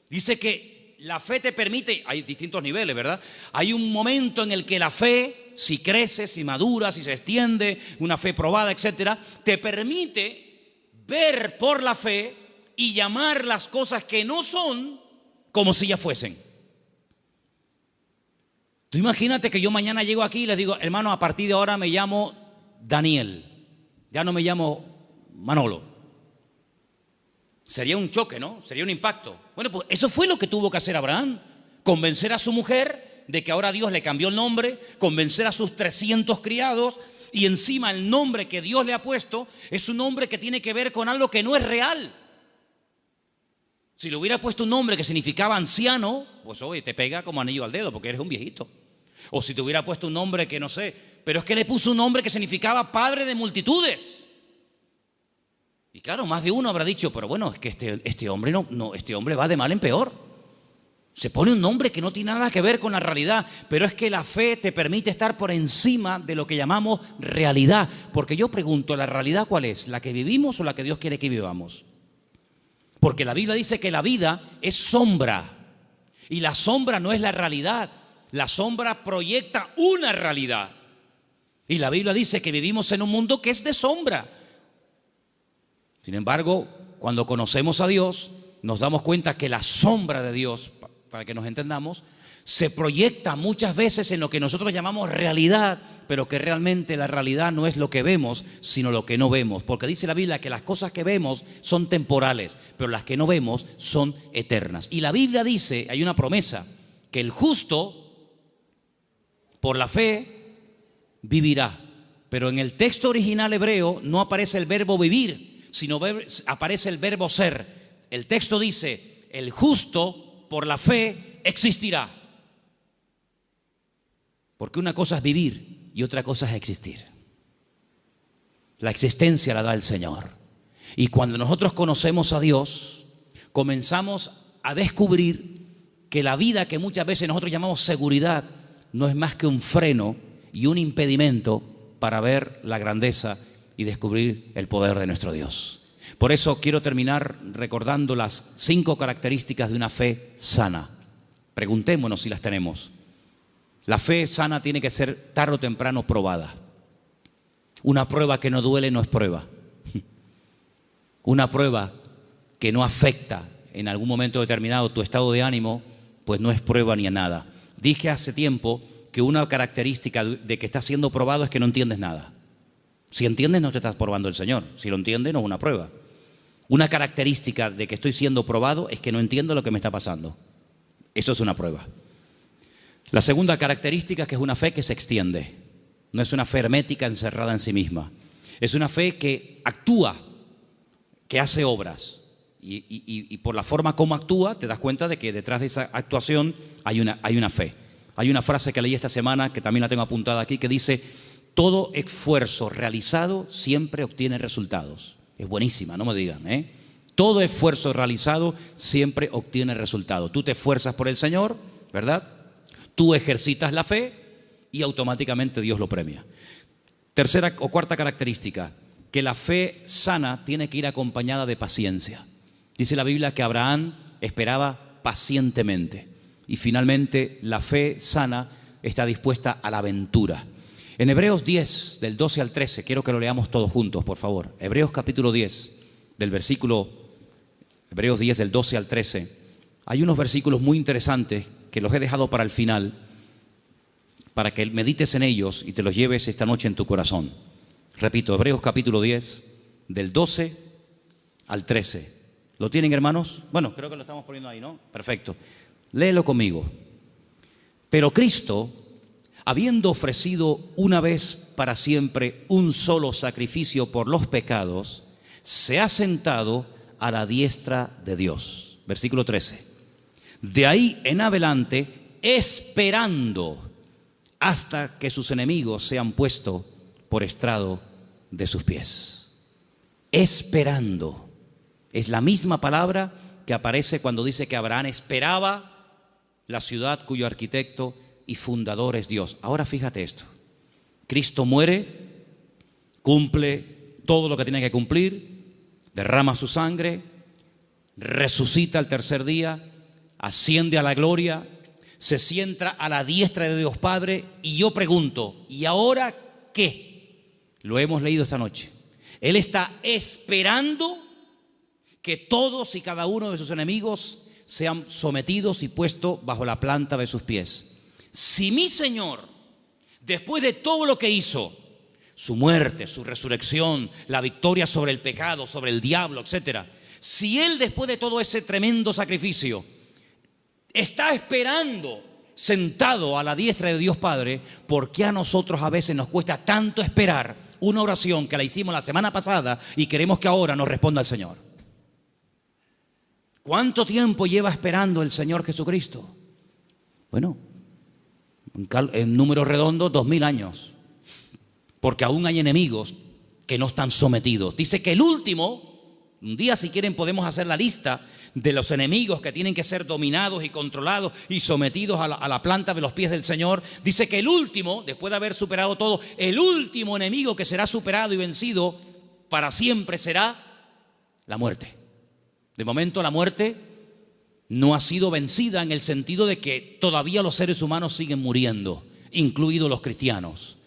dice que la fe te permite, hay distintos niveles, ¿verdad? Hay un momento en el que la fe, si crece, si madura, si se extiende, una fe probada, etcétera, te permite ver por la fe y llamar las cosas que no son como si ya fuesen. Tú imagínate que yo mañana llego aquí y les digo: hermano, a partir de ahora me llamo Daniel, ya no me llamo Manolo. Sería un choque, ¿no? Sería un impacto. Bueno, pues eso fue lo que tuvo que hacer Abraham: convencer a su mujer de que ahora Dios le cambió el nombre, convencer a sus 300 criados, y encima el nombre que Dios le ha puesto es un nombre que tiene que ver con algo que no es real. Si le hubiera puesto un nombre que significaba anciano, pues oye, te pega como anillo al dedo porque eres un viejito. O si te hubiera puesto un nombre que no sé, pero es que le puso un nombre que significaba padre de multitudes. Y claro, más de uno habrá dicho: pero bueno, es que este hombre este hombre va de mal en peor. Se pone un nombre que no tiene nada que ver con la realidad. Pero es que la fe te permite estar por encima de lo que llamamos realidad. Porque yo pregunto, ¿la realidad cuál es? ¿La que vivimos o la que Dios quiere que vivamos? Porque la Biblia dice que la vida es sombra. Y la sombra no es la realidad. La sombra proyecta una realidad. Y la Biblia dice que vivimos en un mundo que es de sombra. Sin embargo, cuando conocemos a Dios, nos damos cuenta que la sombra de Dios, para que nos entendamos, se proyecta muchas veces en lo que nosotros llamamos realidad, pero que realmente la realidad no es lo que vemos, sino lo que no vemos. Porque dice la Biblia que las cosas que vemos son temporales, pero las que no vemos son eternas. Y la Biblia dice, hay una promesa, que el justo, por la fe, vivirá. Pero en el texto original hebreo no aparece el verbo vivir, sino aparece el verbo ser. El texto dice: el justo por la fe existirá. Porque una cosa es vivir y otra cosa es existir. La existencia la da el Señor. Y cuando nosotros conocemos a Dios, comenzamos a descubrir que la vida que muchas veces nosotros llamamos seguridad no es más que un freno y un impedimento para ver la grandeza y descubrir el poder de nuestro Dios. Por eso quiero terminar recordando las 5 características de una fe sana. Preguntémonos si las tenemos. La fe sana tiene que ser tarde o temprano probada. Una prueba que no duele no es prueba. Una prueba que no afecta en algún momento determinado tu estado de ánimo, pues no es prueba ni a nada. Dije hace tiempo que una característica de que estás siendo probado es que no entiendes nada. Si entiendes, no te estás probando el Señor. Si lo entiendes, no es una prueba. Una característica de que estoy siendo probado es que no entiendo lo que me está pasando. Eso es una prueba. La segunda característica es que es una fe que se extiende. No es una fe hermética encerrada en sí misma. Es una fe que actúa, que hace obras. Y por la forma como actúa, te das cuenta de que detrás de esa actuación hay una fe. Hay una frase que leí esta semana, que también la tengo apuntada aquí, que dice: todo esfuerzo realizado siempre obtiene resultados. Es buenísima, no me digan, ¿eh? Todo esfuerzo realizado siempre obtiene resultado. Tú te esfuerzas por el Señor, ¿verdad? Tú ejercitas la fe y automáticamente Dios lo premia. Tercera o cuarta característica, que la fe sana tiene que ir acompañada de paciencia. Dice la Biblia que Abraham esperaba pacientemente y finalmente la fe sana está dispuesta a la aventura. En Hebreos 10, del 12 al 13, quiero que lo leamos todos juntos, por favor. Hebreos capítulo 10, Hebreos 10 del 12 al 13. Hay unos versículos muy interesantes que los he dejado para el final, para que medites en ellos y te los lleves esta noche en tu corazón. Repito, Hebreos capítulo 10, del 12 al 13. ¿Lo tienen, hermanos? Bueno, creo que lo estamos poniendo ahí, ¿no? Perfecto. Léelo conmigo. Pero Cristo, habiendo ofrecido una vez para siempre un solo sacrificio por los pecados, se ha sentado a la diestra de Dios. Versículo 13. De ahí en adelante, esperando hasta que sus enemigos sean puestos por estrado de sus pies. Esperando. Es la misma palabra que aparece cuando dice que Abraham esperaba la ciudad cuyo arquitecto y fundador es Dios. Ahora fíjate esto. Cristo muere, cumple todo lo que tiene que cumplir, derrama su sangre, resucita al tercer día, asciende a la gloria, se sienta a la diestra de Dios Padre. Y yo pregunto, ¿y ahora qué? Lo hemos leído esta noche. Él está esperando que todos y cada uno de sus enemigos sean sometidos y puestos bajo la planta de sus pies. Si mi Señor, después de todo lo que hizo, su muerte, su resurrección, la victoria sobre el pecado, sobre el diablo, etcétera, si Él después de todo ese tremendo sacrificio está esperando sentado a la diestra de Dios Padre, ¿por qué a nosotros a veces nos cuesta tanto esperar una oración que la hicimos la semana pasada y queremos que ahora nos responda el Señor? ¿Cuánto tiempo lleva esperando el Señor Jesucristo? Bueno, en números redondos, 2000 años. Porque aún hay enemigos que no están sometidos. Dice que el último, un día si quieren podemos hacer la lista de los enemigos que tienen que ser dominados y controlados y sometidos a la planta de los pies del Señor. Dice que el último, después de haber superado todo, el último enemigo que será superado y vencido para siempre será la muerte. De momento la muerte no ha sido vencida en el sentido de que todavía los seres humanos siguen muriendo, incluidos los cristianos.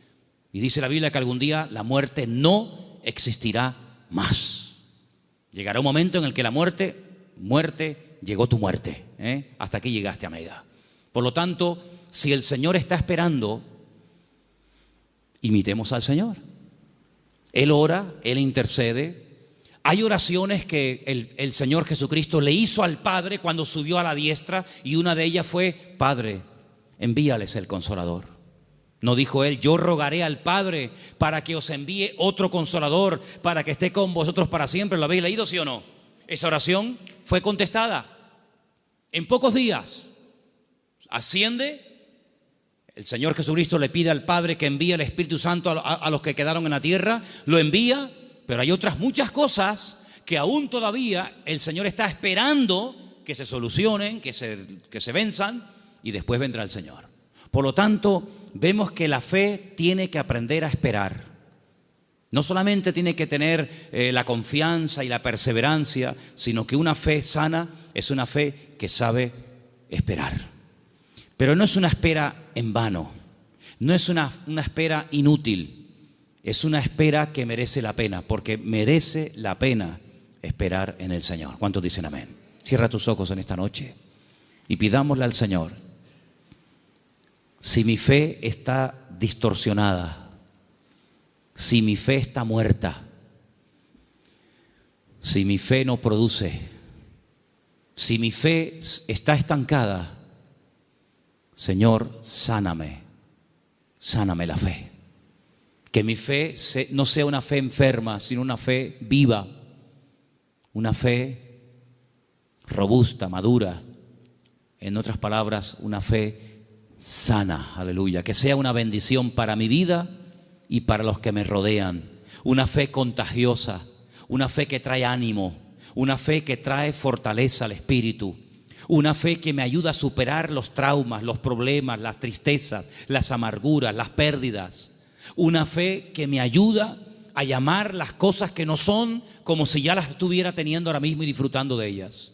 Y dice la Biblia que algún día la muerte no existirá más. Llegará un momento en el que la muerte, llegó tu muerte, hasta aquí llegaste, amiga. Por lo tanto, si el Señor está esperando, imitemos al Señor. Él ora, Él intercede. Hay oraciones que el Señor Jesucristo le hizo al Padre cuando subió a la diestra, y una de ellas fue: Padre, envíales el Consolador. No dijo Él: yo rogaré al Padre para que os envíe otro Consolador, para que esté con vosotros para siempre. ¿Lo habéis leído, sí o no? Esa oración fue contestada en pocos días. Asciende, el Señor Jesucristo le pide al Padre que envíe el Espíritu Santo a los que quedaron en la tierra, lo envía. Pero hay otras muchas cosas que aún todavía el Señor está esperando que se solucionen, que se venzan, y después vendrá el Señor. Por lo tanto, vemos que la fe tiene que aprender a esperar. No solamente tiene que tener la confianza y la perseverancia, sino que una fe sana es una fe que sabe esperar. Pero no es una espera en vano, no es una espera inútil. Es una espera que merece la pena, porque merece la pena esperar en el Señor. ¿Cuántos dicen amén? Cierra tus ojos en esta noche y pidámosle al Señor: si mi fe está distorsionada, si mi fe está muerta, si mi fe no produce, si mi fe está estancada, Señor, sáname la fe. Que mi fe no sea una fe enferma, sino una fe viva, una fe robusta, madura. En otras palabras, una fe sana, aleluya. Que sea una bendición para mi vida y para los que me rodean. Una fe contagiosa, una fe que trae ánimo, una fe que trae fortaleza al espíritu, una fe que me ayuda a superar los traumas, los problemas, las tristezas, las amarguras, las pérdidas, una fe que me ayuda a llamar las cosas que no son como si ya las estuviera teniendo ahora mismo y disfrutando de ellas.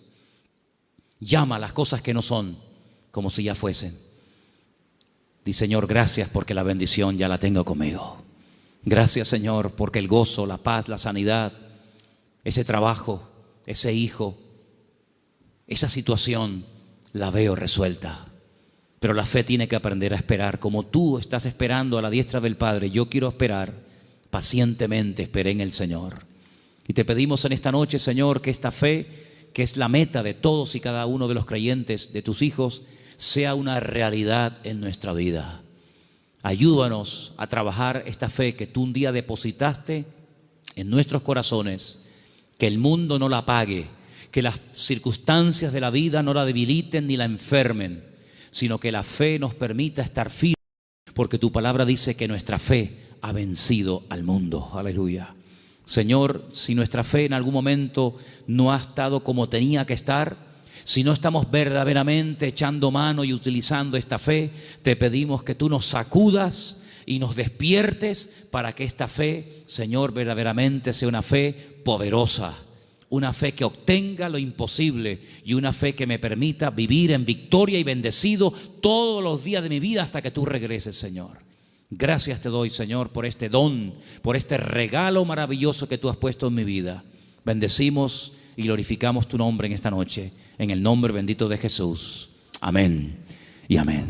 Llama las cosas que no son como si ya fuesen. Di, Señor, gracias porque la bendición ya la tengo conmigo. Gracias, Señor, porque el gozo, la paz, la sanidad, ese trabajo, ese hijo, esa situación la veo resuelta. Pero la fe tiene que aprender a esperar. Como tú estás esperando a la diestra del Padre, yo quiero esperar pacientemente, esperé en el Señor. Y te pedimos en esta noche, Señor, que esta fe, que es la meta de todos y cada uno de los creyentes, de tus hijos, sea una realidad en nuestra vida. Ayúdanos a trabajar esta fe que tú un día depositaste en nuestros corazones, que el mundo no la apague, que las circunstancias de la vida no la debiliten ni la enfermen, sino que la fe nos permita estar firmes, porque tu palabra dice que nuestra fe ha vencido al mundo. Aleluya. Señor, si nuestra fe en algún momento no ha estado como tenía que estar, si no estamos verdaderamente echando mano y utilizando esta fe, te pedimos que tú nos sacudas y nos despiertes para que esta fe, Señor, verdaderamente sea una fe poderosa, una fe que obtenga lo imposible y una fe que me permita vivir en victoria y bendecido todos los días de mi vida hasta que tú regreses, Señor. Gracias te doy, Señor, por este don, por este regalo maravilloso que tú has puesto en mi vida. Bendecimos y glorificamos tu nombre en esta noche, en el nombre bendito de Jesús. Amén y amén.